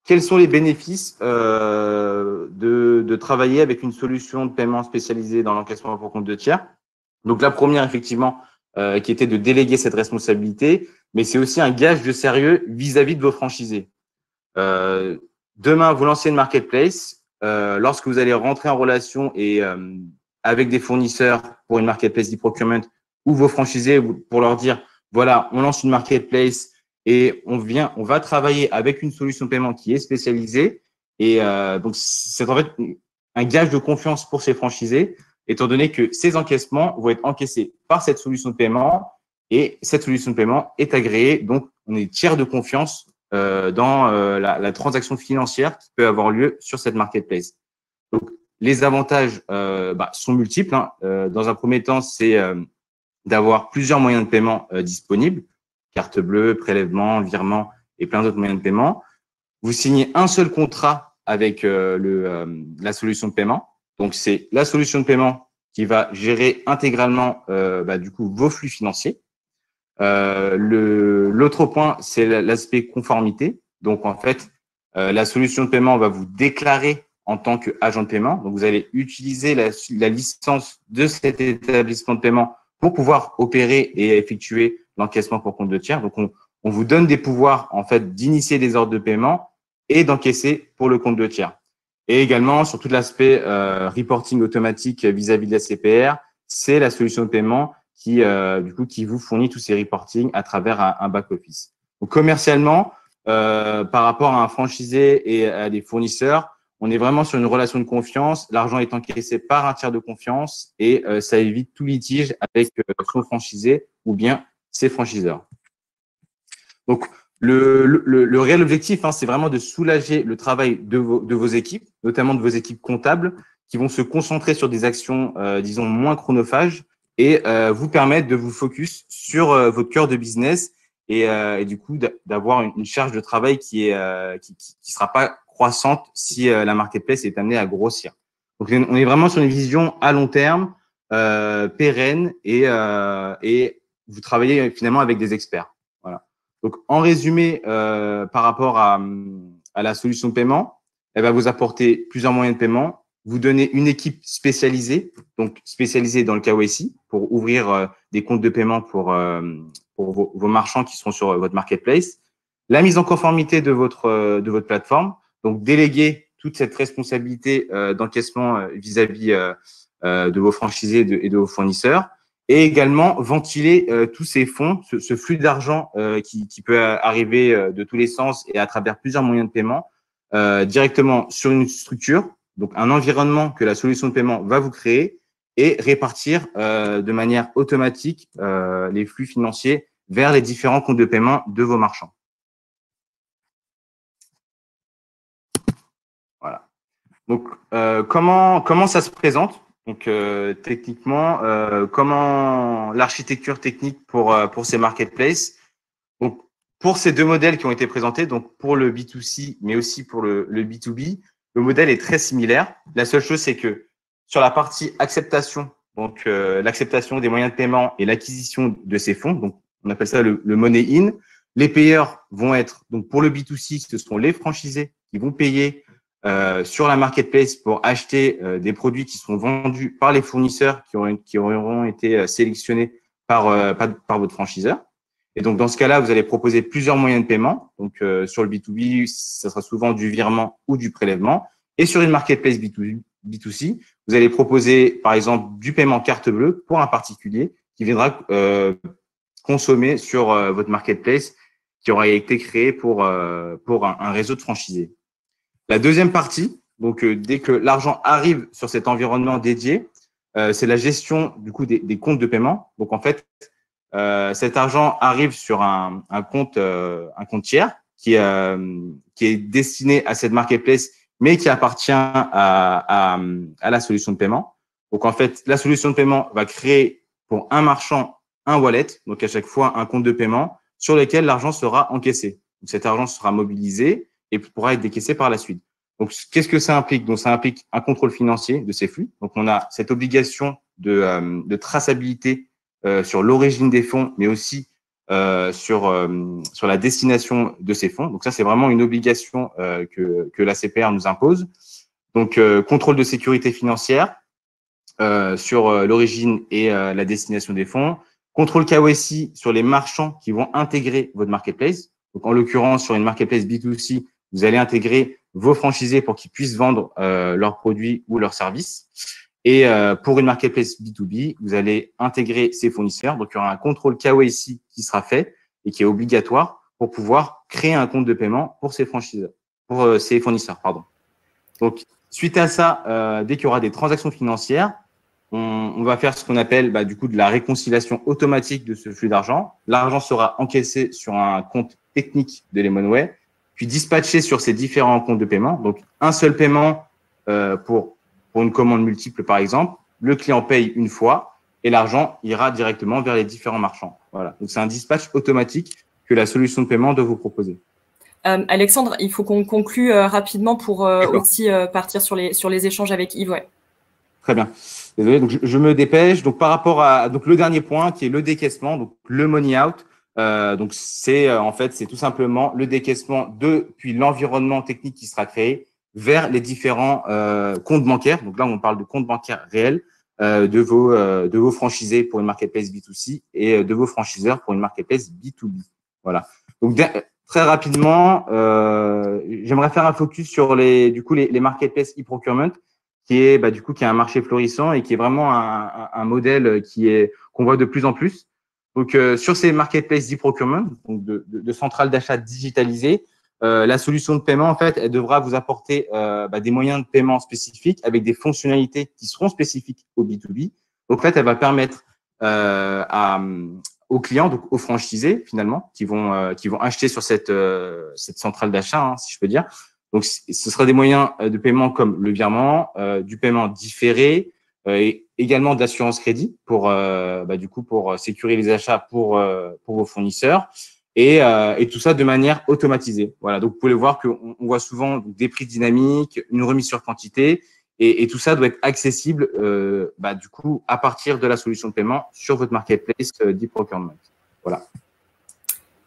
quels sont les bénéfices de travailler avec une solution de paiement spécialisée dans l'encaissement pour compte de tiers? Donc, la première, effectivement, qui était de déléguer cette responsabilité, mais c'est aussi un gage de sérieux vis-à-vis de vos franchisés. Demain, vous lancez une marketplace. Lorsque vous allez rentrer en relation et avec des fournisseurs pour une marketplace d'e-procurement ou vos franchisés pour leur dire, voilà, on lance une marketplace et on va travailler avec une solution de paiement qui est spécialisée. Et donc, c'est en fait un gage de confiance pour ces franchisés, étant donné que ces encaissements vont être encaissés par cette solution de paiement et cette solution de paiement est agréée. Donc, on est tiers de confiance dans la transaction financière qui peut avoir lieu sur cette marketplace. Donc, les avantages sont multiples. Dans un premier temps, c'est d'avoir plusieurs moyens de paiement disponibles, carte bleue, prélèvement, virement et plein d'autres moyens de paiement. Vous signez un seul contrat avec la solution de paiement. Donc, c'est la solution de paiement qui va gérer intégralement du coup vos flux financiers. L'autre point, c'est l'aspect conformité. Donc, en fait, la solution de paiement va vous déclarer en tant qu'agent de paiement. Donc, vous allez utiliser la licence de cet établissement de paiement pour pouvoir opérer et effectuer l'encaissement pour compte de tiers. Donc, on vous donne des pouvoirs, en fait, d'initier des ordres de paiement et d'encaisser pour le compte de tiers. Et également, sur tout l'aspect reporting automatique vis-à-vis de la CPR, c'est la solution de paiement qui vous fournit tous ces reporting à travers un back-office. Donc, commercialement, par rapport à un franchisé et à des fournisseurs, on est vraiment sur une relation de confiance. L'argent est encaissé par un tiers de confiance et ça évite tout litige avec son franchisé ou bien ses franchiseurs. Donc, le réel objectif, c'est vraiment de soulager le travail de vos équipes, notamment de vos équipes comptables, qui vont se concentrer sur des actions, disons, moins chronophages et vous permettre de vous focus sur votre cœur de business et du coup d'avoir une charge de travail qui sera pas croissante si la marketplace est amenée à grossir. Donc, on est vraiment sur une vision à long terme, pérenne et vous travaillez finalement avec des experts. Voilà. Donc, en résumé, par rapport à la solution de paiement, elle va vous apporter plusieurs moyens de paiement, vous donner une équipe spécialisée, donc spécialisée dans le KYC pour ouvrir des comptes de paiement pour vos marchands qui seront sur votre marketplace, la mise en conformité de votre plateforme, donc déléguer toute cette responsabilité d'encaissement vis-à-vis de vos franchisés et de vos fournisseurs, et également ventiler tous ces fonds, ce flux d'argent qui peut arriver de tous les sens et à travers plusieurs moyens de paiement directement sur une structure, donc un environnement que la solution de paiement va vous créer et répartir de manière automatique les flux financiers vers les différents comptes de paiement de vos marchands. Voilà. Donc, comment ça se présente? Donc, techniquement, comment l'architecture technique pour ces marketplaces? Donc, pour ces deux modèles qui ont été présentés, donc pour le B2C, mais aussi pour le B2B, le modèle est très similaire. La seule chose, c'est que sur la partie acceptation, donc l'acceptation des moyens de paiement et l'acquisition de ces fonds, donc on appelle ça le money in, les payeurs vont être, donc pour le B2C, ce sont les franchisés qui vont payer sur la marketplace pour acheter des produits qui seront vendus par les fournisseurs qui auront été sélectionnés par votre franchiseur. Et donc, dans ce cas-là, vous allez proposer plusieurs moyens de paiement. Donc, sur le B2B, ça sera souvent du virement ou du prélèvement. Et sur une marketplace B2C, vous allez proposer, par exemple, du paiement carte bleue pour un particulier qui viendra consommer sur votre marketplace qui aura été créé pour un réseau de franchisés. La deuxième partie, donc dès que l'argent arrive sur cet environnement dédié, c'est la gestion du coup des comptes de paiement. Donc, en fait, cet argent arrive sur un compte tiers qui est destiné à cette marketplace, mais qui appartient à la solution de paiement. Donc, en fait, la solution de paiement va créer pour un marchand un wallet, donc à chaque fois un compte de paiement sur lequel l'argent sera encaissé. Donc, cet argent sera mobilisé et pourra être décaissé par la suite. Donc, qu'est-ce que ça implique? Donc, ça implique un contrôle financier de ces flux. Donc, on a cette obligation de traçabilité sur l'origine des fonds, mais aussi sur la destination de ces fonds. Donc, ça, c'est vraiment une obligation que la CPR nous impose. Donc, contrôle de sécurité financière sur l'origine et la destination des fonds. Contrôle KYC sur les marchands qui vont intégrer votre marketplace. Donc, en l'occurrence, sur une marketplace B2C, vous allez intégrer vos franchisés pour qu'ils puissent vendre leurs produits ou leurs services. Et pour une marketplace B2B, vous allez intégrer ces fournisseurs. Donc, il y aura un contrôle KYC qui sera fait et qui est obligatoire pour pouvoir créer un compte de paiement pour ces franchiseurs, pour ces fournisseurs, pardon. Donc, suite à ça, dès qu'il y aura des transactions financières, on va faire ce qu'on appelle du coup de la réconciliation automatique de ce flux d'argent. L'argent sera encaissé sur un compte technique de Lemonway, puis dispatché sur ces différents comptes de paiement. Donc, un seul paiement pour une commande multiple, par exemple. Le client paye une fois et l'argent ira directement vers les différents marchands. Voilà. Donc, c'est un dispatch automatique que la solution de paiement doit vous proposer. Alexandre, il faut qu'on conclue rapidement pour aussi partir sur les échanges avec Yves. Ouais. Très bien. Désolé, donc je me dépêche. Donc, par rapport à le dernier point qui est le décaissement, donc le money out. Donc, c'est en fait, c'est tout simplement le décaissement depuis l'environnement technique qui sera créé vers les différents comptes bancaires. Donc là, on parle de comptes bancaires réels de vos franchisés pour une marketplace B2C et de vos franchiseurs pour une marketplace B2B. Voilà. Donc, très rapidement, j'aimerais faire un focus sur les marketplaces e-procurement qui est un marché florissant et qui est vraiment un modèle qu'on voit de plus en plus. Donc, sur ces marketplaces d'e-procurement, donc de centrales d'achat digitalisées, la solution de paiement, en fait, elle devra vous apporter des moyens de paiement spécifiques avec des fonctionnalités qui seront spécifiques au B2B. Donc, en fait, elle va permettre aux clients, donc aux franchisés finalement, qui vont acheter sur cette centrale d'achat, hein, si je peux dire. Donc, ce sera des moyens de paiement comme le virement, du paiement différé, et également de l'assurance crédit pour sécuriser les achats pour vos fournisseurs. Et tout ça de manière automatisée. Voilà, donc vous pouvez voir qu'on voit souvent des prix dynamiques, une remise sur quantité, et tout ça doit être accessible du coup à partir de la solution de paiement sur votre marketplace d'e-procurement.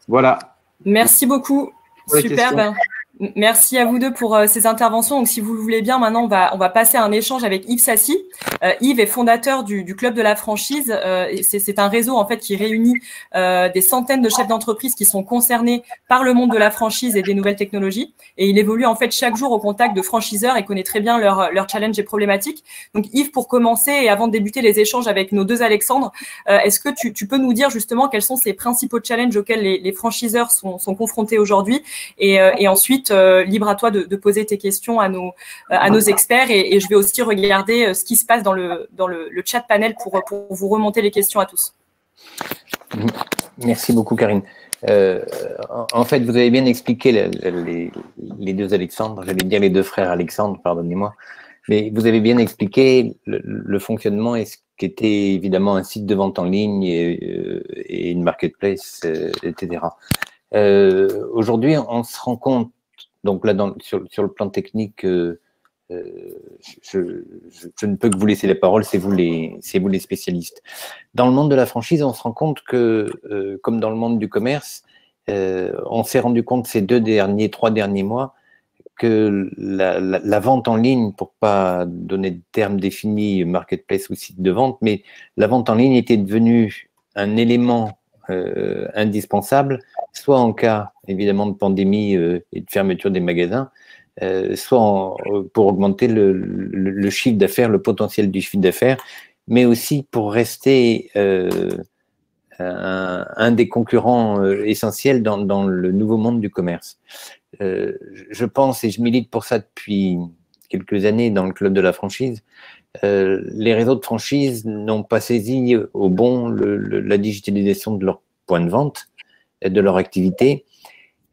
Voilà. Merci beaucoup. Superbe. Merci à vous deux pour ces interventions. Donc, si vous le voulez bien, maintenant, on va passer à un échange avec Yves Sassi. Yves est fondateur du Club de la franchise. C'est un réseau, en fait, qui réunit des centaines de chefs d'entreprise qui sont concernés par le monde de la franchise et des nouvelles technologies. Et il évolue, en fait, chaque jour au contact de franchiseurs et connaît très bien leurs challenges et problématiques. Donc, Yves, pour commencer et avant de débuter les échanges avec nos deux Alexandres, est-ce que tu peux nous dire justement quels sont ces principaux challenges auxquels les franchiseurs sont confrontés aujourd'hui et ensuite, libre à toi de poser tes questions à nos experts et je vais aussi regarder ce qui se passe dans le chat panel pour vous remonter les questions à tous. Merci beaucoup, Karine. En fait, vous avez bien expliqué les deux Alexandres, j'allais dire les deux frères Alexandre, pardonnez-moi, mais vous avez bien expliqué le fonctionnement et ce qu'était évidemment un site de vente en ligne et une marketplace, etc. Aujourd'hui, on se rend compte, donc là, sur le plan technique, je ne peux que vous laisser la parole, c'est vous les spécialistes. Dans le monde de la franchise, on se rend compte que, comme dans le monde du commerce, on s'est rendu compte ces 3 derniers mois que la vente en ligne, pour pas donner de termes définis, marketplace ou site de vente, mais la vente en ligne était devenue un élément indispensable, soit en cas évidemment de pandémie et de fermeture des magasins, soit pour augmenter le chiffre d'affaires, le potentiel du chiffre d'affaires, mais aussi pour rester un des concurrents essentiels dans le nouveau monde du commerce. Je pense, et je milite pour ça depuis quelques années dans le club de la franchise, les réseaux de franchise n'ont pas saisi au bon la digitalisation de leur point de vente, de leur activité.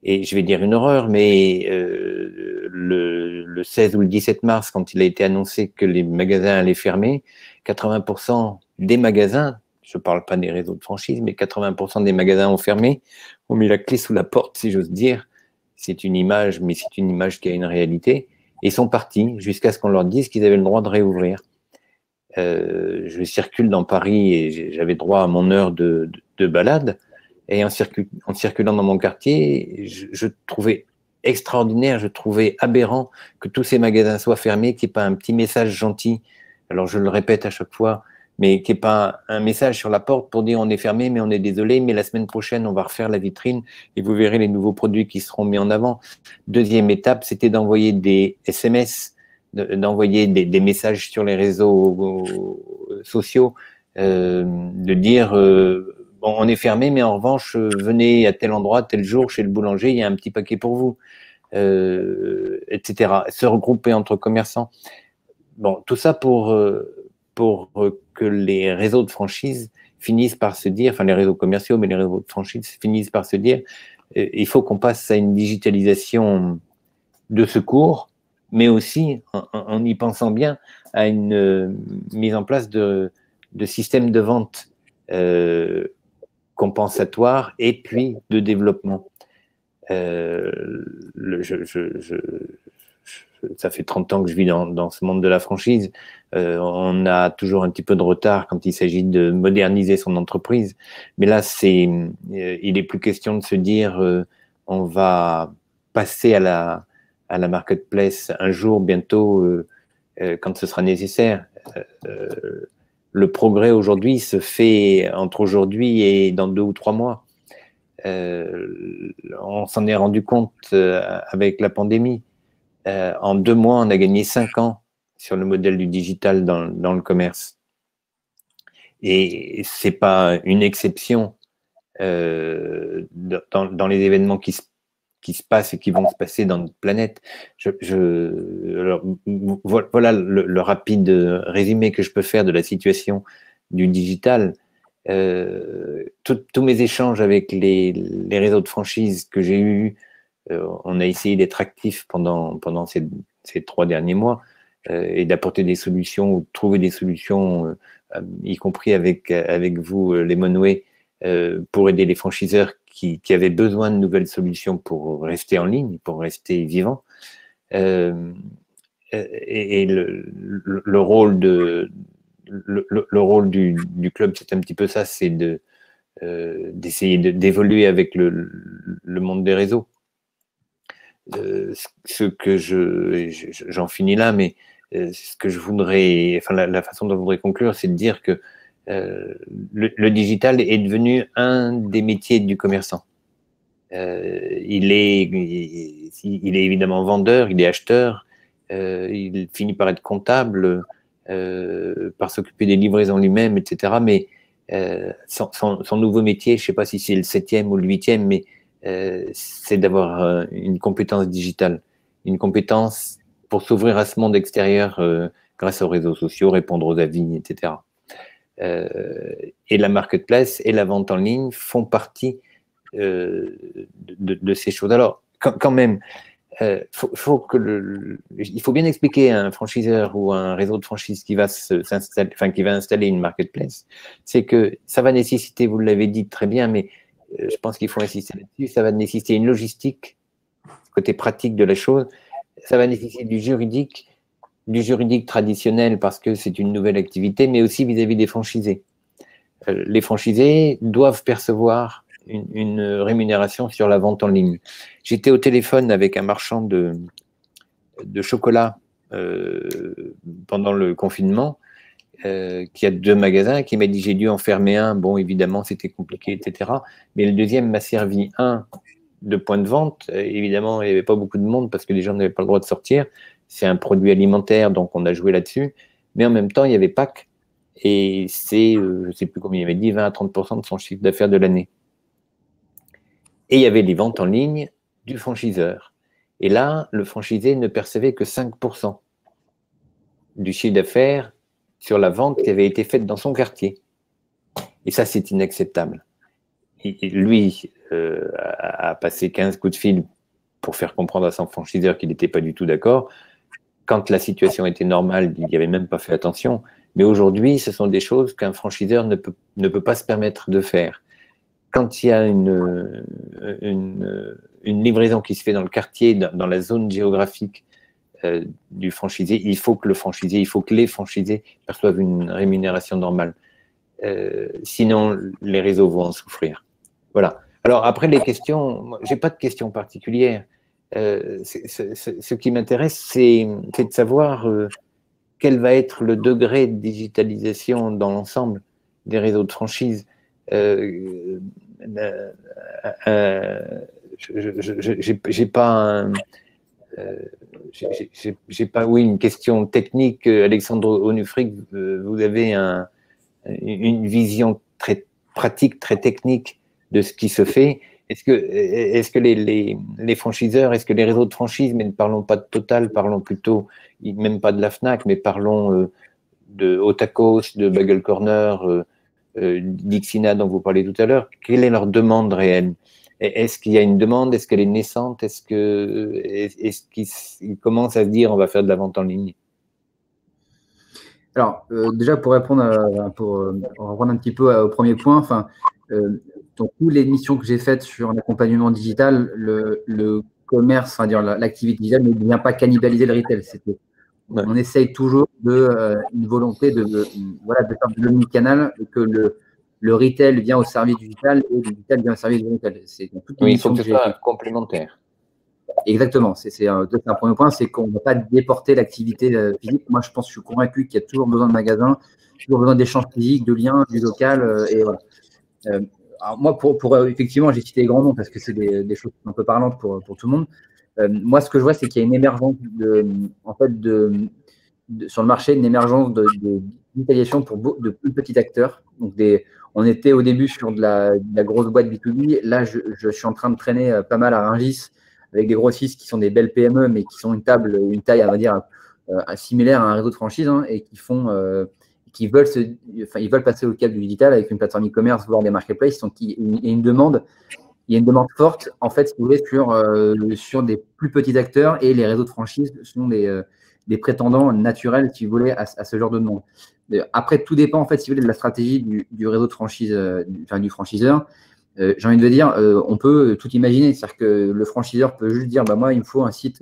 Et je vais dire une horreur, mais le 16 ou le 17 mars, quand il a été annoncé que les magasins allaient fermer, 80% des magasins, je ne parle pas des réseaux de franchise, mais 80% des magasins ont fermé, ont mis la clé sous la porte, si j'ose dire. C'est une image, mais c'est une image qui a une réalité. Et sont partis jusqu'à ce qu'on leur dise qu'ils avaient le droit de réouvrir. Je circule dans Paris et j'avais droit à mon heure de balade. Et en circulant dans mon quartier, je trouvais extraordinaire, je trouvais aberrant que tous ces magasins soient fermés, qu'il n'y ait pas un petit message gentil. Alors je le répète à chaque fois, mais qu'il n'y ait pas un message sur la porte pour dire on est fermé, mais on est désolé, mais la semaine prochaine, on va refaire la vitrine et vous verrez les nouveaux produits qui seront mis en avant. Deuxième étape, c'était d'envoyer des SMS, d'envoyer des messages sur les réseaux sociaux, de dire bon, on est fermé, mais en revanche, venez à tel endroit, tel jour, chez le boulanger, il y a un petit paquet pour vous, etc. Se regrouper entre commerçants. Bon, tout ça pour que les réseaux de franchise finissent par se dire, enfin les réseaux commerciaux, mais les réseaux de franchise finissent par se dire, il faut qu'on passe à une digitalisation de secours, mais aussi, en y pensant bien, à une mise en place de systèmes de vente compensatoires et puis de développement. Ça fait 30 ans que je vis dans ce monde de la franchise. On a toujours un petit peu de retard quand il s'agit de moderniser son entreprise. Mais là, il est plus question de se dire on va passer à la marketplace un jour, bientôt, quand ce sera nécessaire. Le progrès aujourd'hui se fait entre aujourd'hui et dans 2 ou 3 mois. On s'en est rendu compte avec la pandémie. En 2 mois, on a gagné 5 ans sur le modèle du digital dans le commerce. Et c'est pas une exception dans les événements qui se passent et qui vont se passer dans notre planète. Alors, voilà le rapide résumé que je peux faire de la situation du digital. Tous mes échanges avec les réseaux de franchise que j'ai eus, on a essayé d'être actifs pendant ces 3 derniers mois et d'apporter des solutions ou de trouver des solutions, y compris avec vous, Lemonway, pour aider les franchiseurs qui avaient besoin de nouvelles solutions pour rester en ligne, pour rester vivants. Et le rôle du club, c'est un petit peu ça, c'est d'essayer d'évoluer avec le monde des réseaux. Ce que j'en finis là, mais ce que je voudrais, enfin la façon dont je voudrais conclure, c'est de dire que le digital est devenu un des métiers du commerçant. Il est évidemment vendeur, il est acheteur, il finit par être comptable, par s'occuper des livraisons lui-même, etc. Mais son nouveau métier, je ne sais pas si c'est le 7e ou le 8e, mais c'est d'avoir une compétence digitale, une compétence pour s'ouvrir à ce monde extérieur grâce aux réseaux sociaux, répondre aux avis, etc. Et la marketplace et la vente en ligne font partie de ces choses. Alors, quand même, il faut bien expliquer à un franchiseur ou à un réseau de franchise qui va installer une marketplace, c'est que ça va nécessiter, vous l'avez dit très bien, mais je pense qu'il faut insister là-dessus, ça va nécessiter une logistique, côté pratique de la chose, ça va nécessiter du juridique traditionnel parce que c'est une nouvelle activité, mais aussi vis-à-vis des franchisés. Les franchisés doivent percevoir une rémunération sur la vente en ligne. J'étais au téléphone avec un marchand de chocolat pendant le confinement, qui a 2 magasins, qui m'a dit j'ai dû en fermer un. Bon, évidemment, c'était compliqué, etc. Mais le deuxième m'a servi de point de vente. Évidemment, il n'y avait pas beaucoup de monde parce que les gens n'avaient pas le droit de sortir. C'est un produit alimentaire, donc on a joué là-dessus. Mais en même temps, il y avait Pâques et c'est, je ne sais plus combien il avait dit, 20 à 30% de son chiffre d'affaires de l'année. Et il y avait les ventes en ligne du franchiseur. Et là, le franchisé ne percevait que 5% du chiffre d'affaires sur la vente qui avait été faite dans son quartier. Et ça, c'est inacceptable. Et lui a passé 15 coups de fil pour faire comprendre à son franchiseur qu'il n'était pas du tout d'accord. Quand la situation était normale, il n'y avait même pas fait attention. Mais aujourd'hui, ce sont des choses qu'un franchiseur ne peut pas se permettre de faire. Quand il y a une livraison qui se fait dans le quartier, dans la zone géographique du franchisé, il faut que les franchisés perçoivent une rémunération normale. Sinon, les réseaux vont en souffrir. Voilà. Alors après, les questions, je n'ai pas de questions particulières. Ce qui m'intéresse, c'est de savoir quel va être le degré de digitalisation dans l'ensemble des réseaux de franchise. J'ai pas une question technique. Alexandre Onufric, vous avez une vision très pratique, très technique de ce qui se fait. Est-ce que les franchiseurs, est-ce que les réseaux de franchise, mais ne parlons pas de Total, parlons plutôt, même pas de la Fnac, mais parlons de Otakos, de Bagel Corner, d'Ixina dont vous parlez tout à l'heure, quelle est leur demande réelle? Est-ce qu'il y a une demande? Est-ce qu'elle est naissante? Est-ce qu'ils commencent à se dire on va faire de la vente en ligne? Alors, déjà, pour répondre reprendre un petit peu au premier point, dans toutes les missions que j'ai faites sur l'accompagnement digital, le commerce, enfin, dire l'activité digitale ne vient pas cannibaliser le retail. On essaye toujours une volonté de faire de l'omnicanal et que le retail vient au service du digital et le digital vient au service du retail. Oui, il faut que ce soit complémentaire. Exactement. C'est un premier point, c'est qu'on ne va pas déporter l'activité physique. Moi, je suis convaincu qu'il y a toujours besoin de magasins, toujours besoin d'échanges physiques, de liens, du local. Et voilà. Alors moi, effectivement, j'ai cité les grands noms parce que c'est des choses un peu parlantes pour tout le monde. Moi, ce que je vois, c'est qu'il y a une émergence sur le marché, une émergence digitalisation pour de plus petits acteurs. Donc on était au début sur de la grosse boîte B2B. Là, je suis en train de traîner pas mal à Rungis avec des grossistes qui sont des belles PME, mais qui sont une taille, on va dire, similaire à un réseau de franchise, hein, et qui veulent passer au cap du digital avec une plateforme e-commerce, voire des marketplaces. Donc, il y a une demande forte, en fait, si vous voulez, sur des plus petits acteurs, et les réseaux de franchise sont des prétendants naturels, si vous voulez, à ce genre de demande. Après, tout dépend, en fait, si vous voulez, de la stratégie du réseau de franchise, du franchiseur. J'ai envie de dire, on peut tout imaginer. C'est-à-dire que le franchiseur peut juste dire, bah, moi, il me faut un site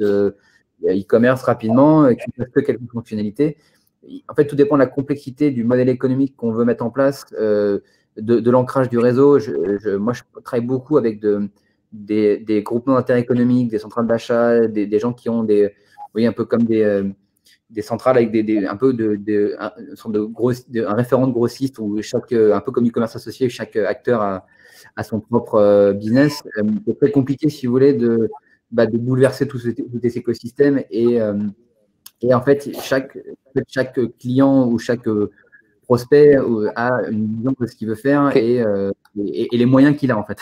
e-commerce rapidement, qui ne fasse que quelques fonctionnalités. En fait, tout dépend de la complexité du modèle économique qu'on veut mettre en place, de l'ancrage du réseau. Moi, je travaille beaucoup avec des groupements d'intérêt économique, des centrales d'achat, des gens qui ont un peu comme des centrales avec un référent de grossiste, où un peu comme du commerce associé, chaque acteur a son propre business. C'est très compliqué, si vous voulez, de bouleverser tout cet écosystème. Et en fait, chaque client ou chaque prospect a une vision de ce qu'il veut faire et les moyens qu'il a, en fait.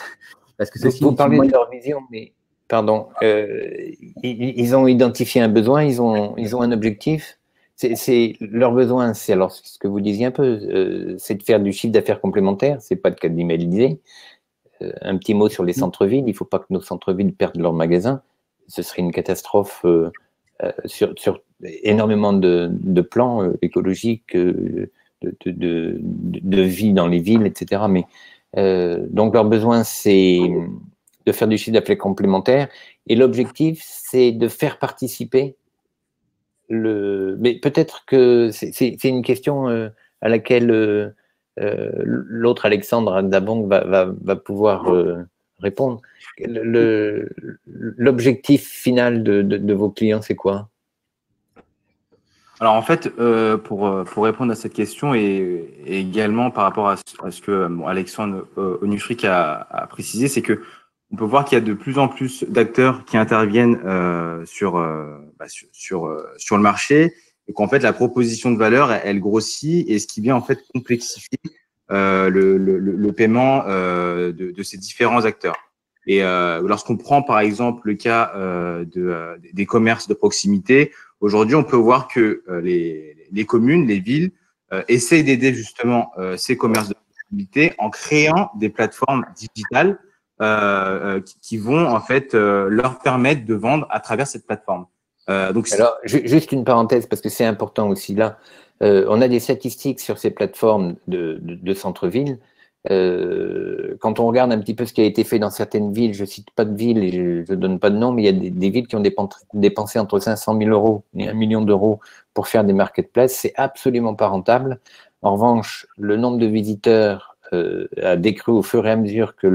Parce que vous parlez de leur vision, mais pardon, ils ont identifié un besoin, ils ont un objectif. Leur besoin, c'est alors ce que vous disiez un peu, c'est de faire du chiffre d'affaires complémentaire. C'est pas le cas d'Immobiliser. Un petit mot sur les centres-villes. Il ne faut pas que nos centres-villes perdent leurs magasins. Ce serait une catastrophe sur énormément de plans écologiques, de vie dans les villes, etc. Mais donc leur besoin, c'est de faire du chiffre d'affaires complémentaire. Et l'objectif, c'est de faire participer mais peut-être que c'est une question à laquelle l'autre Alexandre Dabong va pouvoir répondre. L'objectif final de vos clients, c'est quoi? Alors en fait, pour répondre à cette question et également par rapport à ce que Alexandre Onufric a précisé, c'est que on peut voir qu'il y a de plus en plus d'acteurs qui interviennent sur le marché, et qu'en fait la proposition de valeur elle grossit, et ce qui vient en fait complexifier le paiement de ces différents acteurs. Et lorsqu'on prend par exemple le cas des commerces de proximité, aujourd'hui on peut voir que les communes, les villes essayent d'aider justement ces commerces de proximité en créant des plateformes digitales qui vont en fait leur permettre de vendre à travers cette plateforme. Donc, alors, juste une parenthèse, parce que c'est important aussi là. On a des statistiques sur ces plateformes de centre-ville. Quand on regarde un petit peu ce qui a été fait dans certaines villes, je ne cite pas de ville et je ne donne pas de nom, mais il y a des villes qui ont dépensé entre 500 000 € et 1 million d'euros pour faire des marketplaces. C'est absolument pas rentable. En revanche, le nombre de visiteurs a décru au fur et à mesure que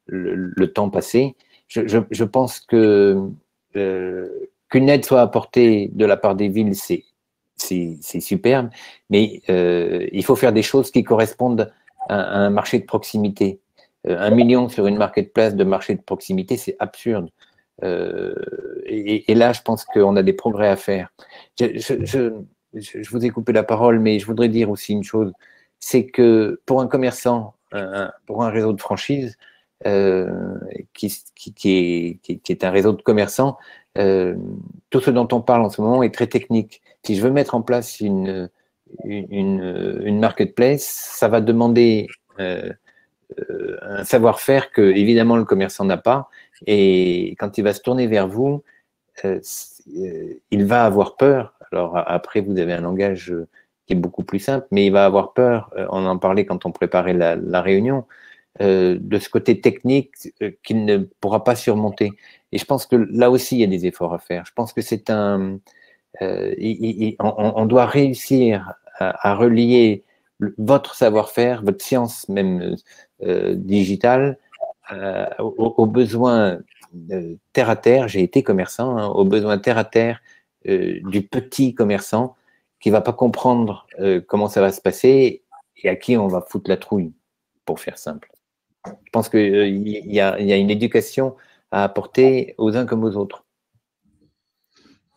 le temps passait. Je pense que qu'une aide soit apportée de la part des villes, c'est superbe, mais il faut faire des choses qui correspondent à un marché de proximité. 1 million sur une marketplace de marché de proximité, c'est absurde. Et là, je pense qu'on a des progrès à faire. Je vous ai coupé la parole, mais je voudrais dire aussi une chose, c'est que pour un commerçant, pour un réseau de franchise, qui est un réseau de commerçants, tout ce dont on parle en ce moment est très technique. Si je veux mettre en place une marketplace, ça va demander un savoir-faire que, évidemment, le commerçant n'a pas. Et quand il va se tourner vers vous, il va avoir peur. Alors, après, vous avez un langage qui est beaucoup plus simple, mais il va avoir peur, on en parlait quand on préparait la réunion, de ce côté technique qu'il ne pourra pas surmonter. Et je pense que là aussi, il y a des efforts à faire. Je pense que c'est on doit réussir à relier votre savoir-faire, votre science même digitale, aux besoins terre à terre. J'ai été commerçant, hein, aux besoins terre à terre du petit commerçant qui ne va pas comprendre comment ça va se passer et à qui on va foutre la trouille, pour faire simple. Je pense qu'il y a une éducation à apporter aux uns comme aux autres.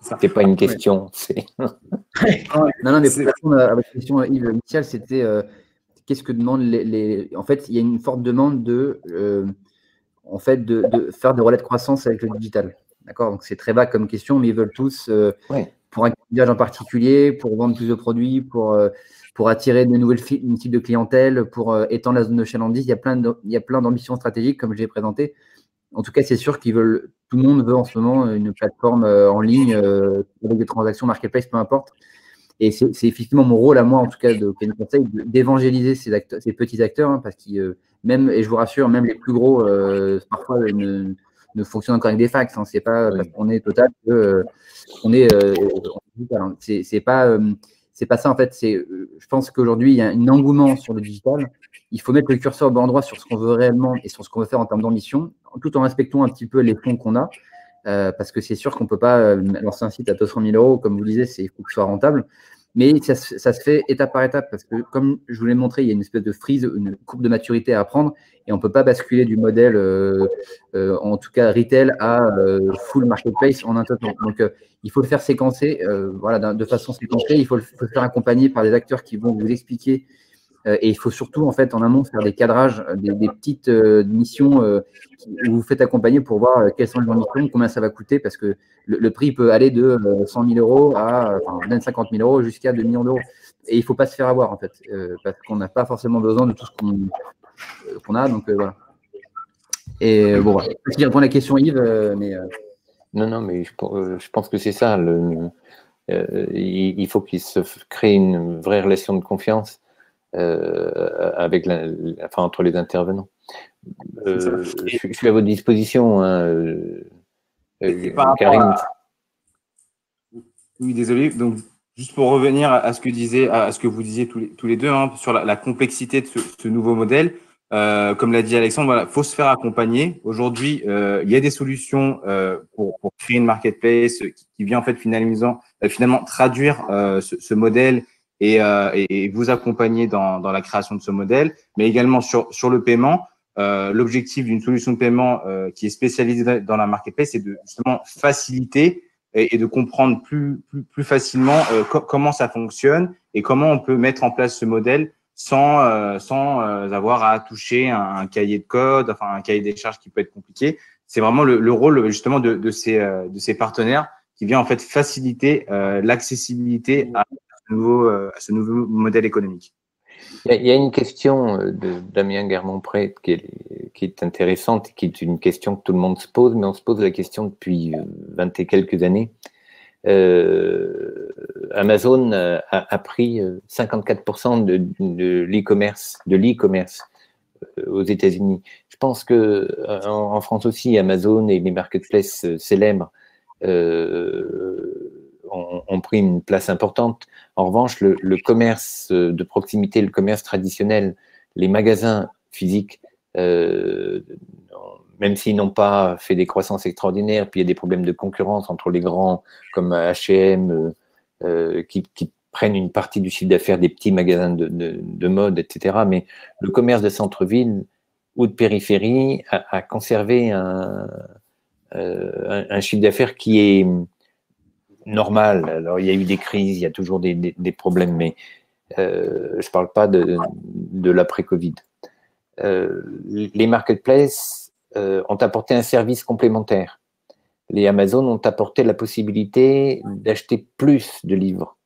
C'est pas une question. Non, mais pour répondre à votre question, Yves, initiale, c'était qu'est-ce que demandent En fait, il y a une forte demande de faire des relais de croissance avec le digital. D'accord? Donc, c'est très vague comme question, mais ils veulent tous, pour un usage en particulier, pour vendre plus de produits, pour attirer de nouvelles types de clientèle, pour étendre la zone de chalandise. Il y a plein d'ambitions stratégiques, comme je l'ai présenté. En tout cas, c'est sûr tout le monde veut en ce moment une plateforme en ligne avec des transactions marketplace, peu importe. Et c'est effectivement mon rôle à moi, en tout cas, de Kenny Conseil, d'évangéliser ces petits acteurs, parce qu'ils, et je vous rassure, même les plus gros, parfois ne fonctionnent encore avec des fax. Hein. C'est pas parce qu'on est Total qu'on est digital. Hein. C'est pas ça, en fait. Je pense qu'aujourd'hui, il y a un engouement sur le digital. Il faut mettre le curseur au bon endroit sur ce qu'on veut réellement et sur ce qu'on veut faire en termes d'ambition, tout en respectant un petit peu les fonds qu'on a. Parce que c'est sûr qu'on ne peut pas lancer un site à 200 000 euros, comme vous le disiez, il faut que ce soit rentable. Mais ça se fait étape par étape, parce que comme je vous l'ai montré, il y a une espèce de frise, une courbe de maturité à apprendre, et on ne peut pas basculer du modèle, en tout cas retail, à full marketplace en un temps. Donc, il faut le faire séquencer, de façon séquencée. Il faut le faire accompagner par des acteurs qui vont vous expliquer. Et il faut surtout, en fait, en amont, faire des cadrages, des petites missions où vous faites accompagner pour voir quelles sont les ambitions, combien ça va coûter, parce que le prix peut aller de 100 000 euros à 50 000 euros jusqu'à 2 millions d'euros. Et il ne faut pas se faire avoir, en fait, parce qu'on n'a pas forcément besoin de tout ce qu'on a. Donc, voilà. Et bon, voilà. Je réponds à la question, Yves, mais… Non, mais je pense que c'est ça. Il faut qu'il se crée une vraie relation de confiance entre les intervenants. Je suis à votre disposition, hein, Karim. Oui, désolé. Donc, juste pour revenir à ce que vous disiez tous les deux, hein, sur la complexité de ce nouveau modèle. Comme l'a dit Alexandre, voilà, faut se faire accompagner. Aujourd'hui, il y a des solutions pour créer une marketplace qui vient en fait finalement traduire ce modèle et vous accompagner dans la création de ce modèle, mais également sur le paiement. L'objectif d'une solution de paiement qui est spécialisée dans la marketplace, c'est de justement faciliter et de comprendre plus facilement comment ça fonctionne et comment on peut mettre en place ce modèle sans avoir à toucher un cahier de code, enfin un cahier des charges qui peut être compliqué. C'est vraiment le rôle justement de ces partenaires qui vient en fait faciliter l'accessibilité à ce nouveau modèle économique. Il y a une question de Damien Guermont-Pré qui est intéressante, qui est une question que tout le monde se pose, mais on se pose la question depuis 20 et quelques années. Amazon a pris 54% de l'e-commerce aux États-Unis. Je pense que en France aussi, Amazon et les marketplaces célèbres ont pris une place importante. En revanche, le commerce de proximité, le commerce traditionnel, les magasins physiques, même s'ils n'ont pas fait des croissances extraordinaires, puis il y a des problèmes de concurrence entre les grands comme H&M qui prennent une partie du chiffre d'affaires des petits magasins de mode, etc. Mais le commerce de centre-ville ou de périphérie a conservé un chiffre d'affaires qui est normal. Alors, il y a eu des crises, il y a toujours des problèmes, mais je ne parle pas de l'après-Covid. Les marketplaces ont apporté un service complémentaire. Les Amazon ont apporté la possibilité d'acheter plus de livres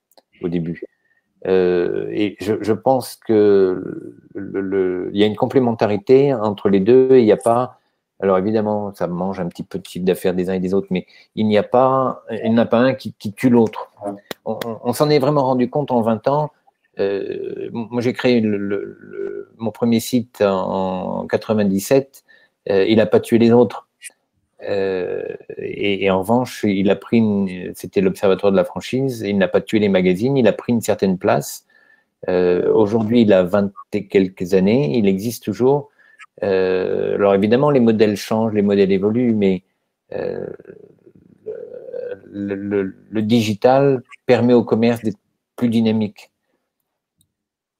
au début. Et je pense que il y a une complémentarité entre les deux. Il n'y a pas… Alors évidemment, ça mange un petit peu de chiffre d'affaires des uns et des autres, mais il n'y en a pas un qui tue l'autre. On s'en est vraiment rendu compte en 20 ans. Moi, j'ai créé mon premier site en 97. Il n'a pas tué les autres. Et en revanche, il a pris, c'était l'Observatoire de la franchise, il n'a pas tué les magazines, il a pris une certaine place. Aujourd'hui, il a 20 et quelques années, il existe toujours. Alors évidemment, les modèles changent, les modèles évoluent, mais le digital permet au commerce d'être plus dynamique.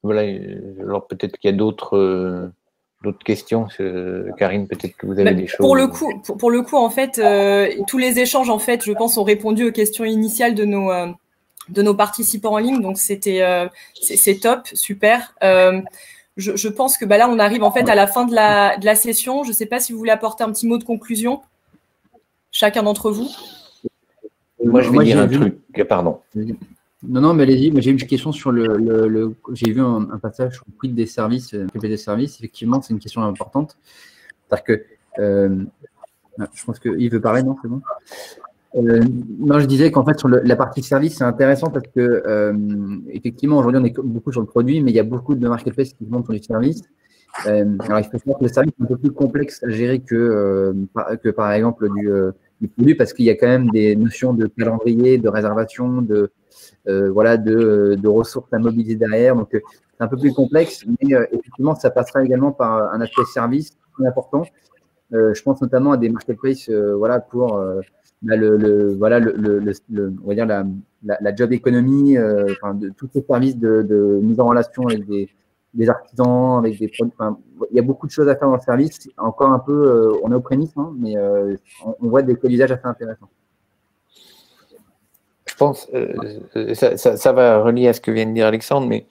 Voilà. Alors peut-être qu'il y a d'autres d'autres questions, Karine, peut-être que vous avez des choses. Pour le coup, en fait, tous les échanges, en fait, je pense, ont répondu aux questions initiales de nos participants en ligne. Donc, c'est top, super. Je pense que là, on arrive en fait à la fin de la session. Je ne sais pas si vous voulez apporter un petit mot de conclusion, chacun d'entre vous. Moi, je vais dire un truc. Pardon. Non, mais allez-y. J'ai une question sur j'ai vu un passage sur le prix des services, Effectivement, c'est une question importante. C'est-à-dire que, je pense que Yves veut parler, non? C'est bon. Non, je disais qu'en fait, sur la partie service, c'est intéressant parce que, effectivement, aujourd'hui, on est beaucoup sur le produit, mais il y a beaucoup de marketplaces qui se montent sur les services. Alors, il faut savoir que le service est un peu plus complexe à gérer que par exemple, du produit, parce qu'il y a quand même des notions de calendrier, de réservation, de ressources à mobiliser derrière. Donc, c'est un peu plus complexe, mais effectivement, ça passera également par un aspect service très important. Je pense notamment à des marketplaces, pour on va dire la job economy, de tous ces services de mise en relation avec des artisans, avec des produits. Il y a beaucoup de choses à faire dans le service. Encore un peu, on est aux prémices, mais on voit des cas d'usage assez intéressants. Je pense, ça va relier à ce que vient de dire Alexandre, mais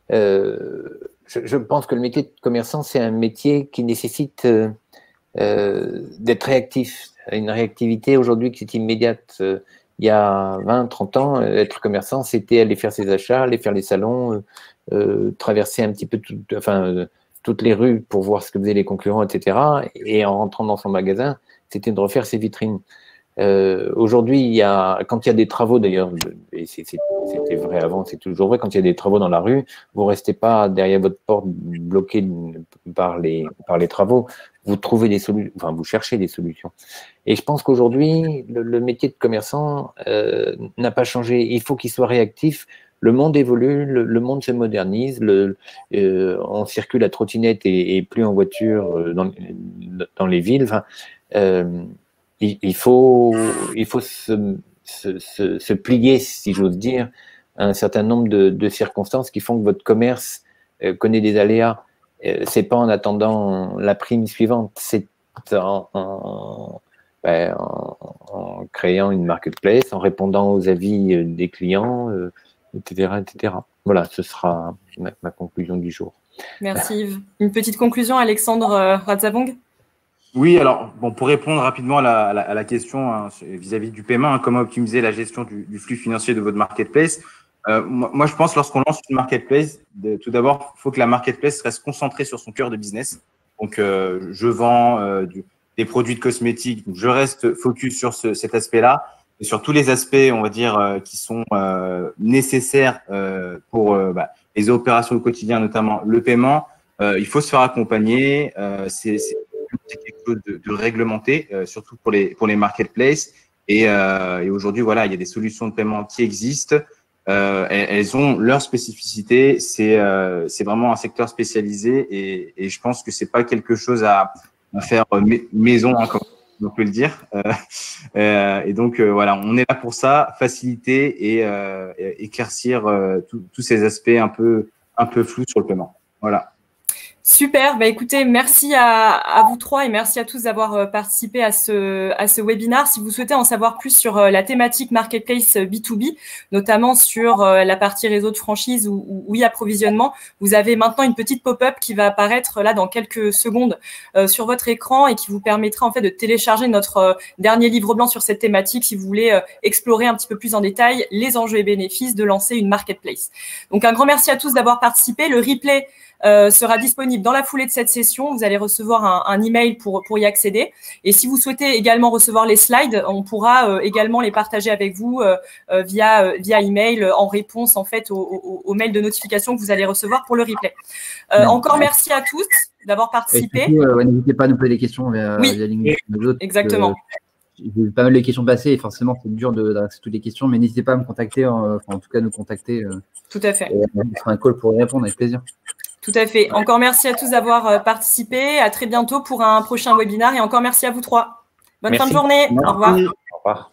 je pense que le métier de commerçant, c'est un métier qui nécessite d'être réactif. Une réactivité aujourd'hui qui est immédiate. Il y a 20, 30 ans, être commerçant, c'était aller faire ses achats, aller faire les salons, traverser un petit peu toutes les rues pour voir ce que faisaient les concurrents, etc. Et en rentrant dans son magasin, c'était de refaire ses vitrines. Aujourd'hui, quand il y a des travaux d'ailleurs, et c'était vrai avant, c'est toujours vrai, quand il y a des travaux dans la rue, vous ne restez pas derrière votre porte bloqué par les travaux, vous trouvez des solutions, vous cherchez des solutions. Et je pense qu'aujourd'hui, le métier de commerçant n'a pas changé. Il faut qu'il soit réactif. Le monde évolue, le monde se modernise, on circule à trottinette et plus en voiture dans les villes. Il faut se plier, si j'ose dire, à un certain nombre de circonstances qui font que votre commerce connaît des aléas. C'est pas en attendant la prime suivante, c'est en créant une marketplace, en répondant aux avis des clients, etc., etc. Voilà, ce sera ma conclusion du jour. Merci Yves. Une petite conclusion, Alexandre Ratzabong? Oui, alors pour répondre rapidement à la question vis-à-vis du paiement, comment optimiser la gestion du flux financier de votre marketplace. Moi, je pense lorsqu'on lance une marketplace, tout d'abord, il faut que la marketplace reste concentrée sur son cœur de business. Donc, je vends des produits de cosmétiques, donc je reste focus sur cet aspect-là et sur tous les aspects, on va dire, qui sont nécessaires pour les opérations au quotidien, notamment le paiement. Il faut se faire accompagner. C'est quelque chose de réglementé, surtout pour les marketplaces. Et aujourd'hui, voilà, il y a des solutions de paiement qui existent. Elles ont leur spécificité. C'est vraiment un secteur spécialisé et je pense que c'est pas quelque chose à faire maison, comme on peut le dire. Et donc voilà, on est là pour ça, faciliter et éclaircir tous ces aspects un peu flous sur le paiement. Voilà. Super, écoutez, merci à vous trois et merci à tous d'avoir participé à ce webinaire. Si vous souhaitez en savoir plus sur la thématique Marketplace B2B, notamment sur la partie réseau de franchise ou e-approvisionnement, vous avez maintenant une petite pop-up qui va apparaître là dans quelques secondes sur votre écran et qui vous permettra en fait de télécharger notre dernier livre blanc sur cette thématique si vous voulez explorer un petit peu plus en détail les enjeux et bénéfices de lancer une Marketplace. Donc un grand merci à tous d'avoir participé. Le replay sera disponible dans la foulée de cette session. Vous allez recevoir un email pour y accéder. Et si vous souhaitez également recevoir les slides, on pourra également les partager avec vous via email en réponse en fait au mail de notification que vous allez recevoir pour le replay. Encore merci à tous d'avoir participé. N'hésitez pas à nous poser des questions via LinkedIn. Exactement. J'ai eu pas mal de questions passées et forcément c'est dur d'adresser toutes les questions, mais n'hésitez pas à me contacter, en tout cas nous contacter. Tout à fait. On fera un call pour y répondre avec plaisir. Tout à fait. Encore merci à tous d'avoir participé. À très bientôt pour un prochain webinaire et encore merci à vous trois. Bonne fin de journée. Au revoir. Au revoir.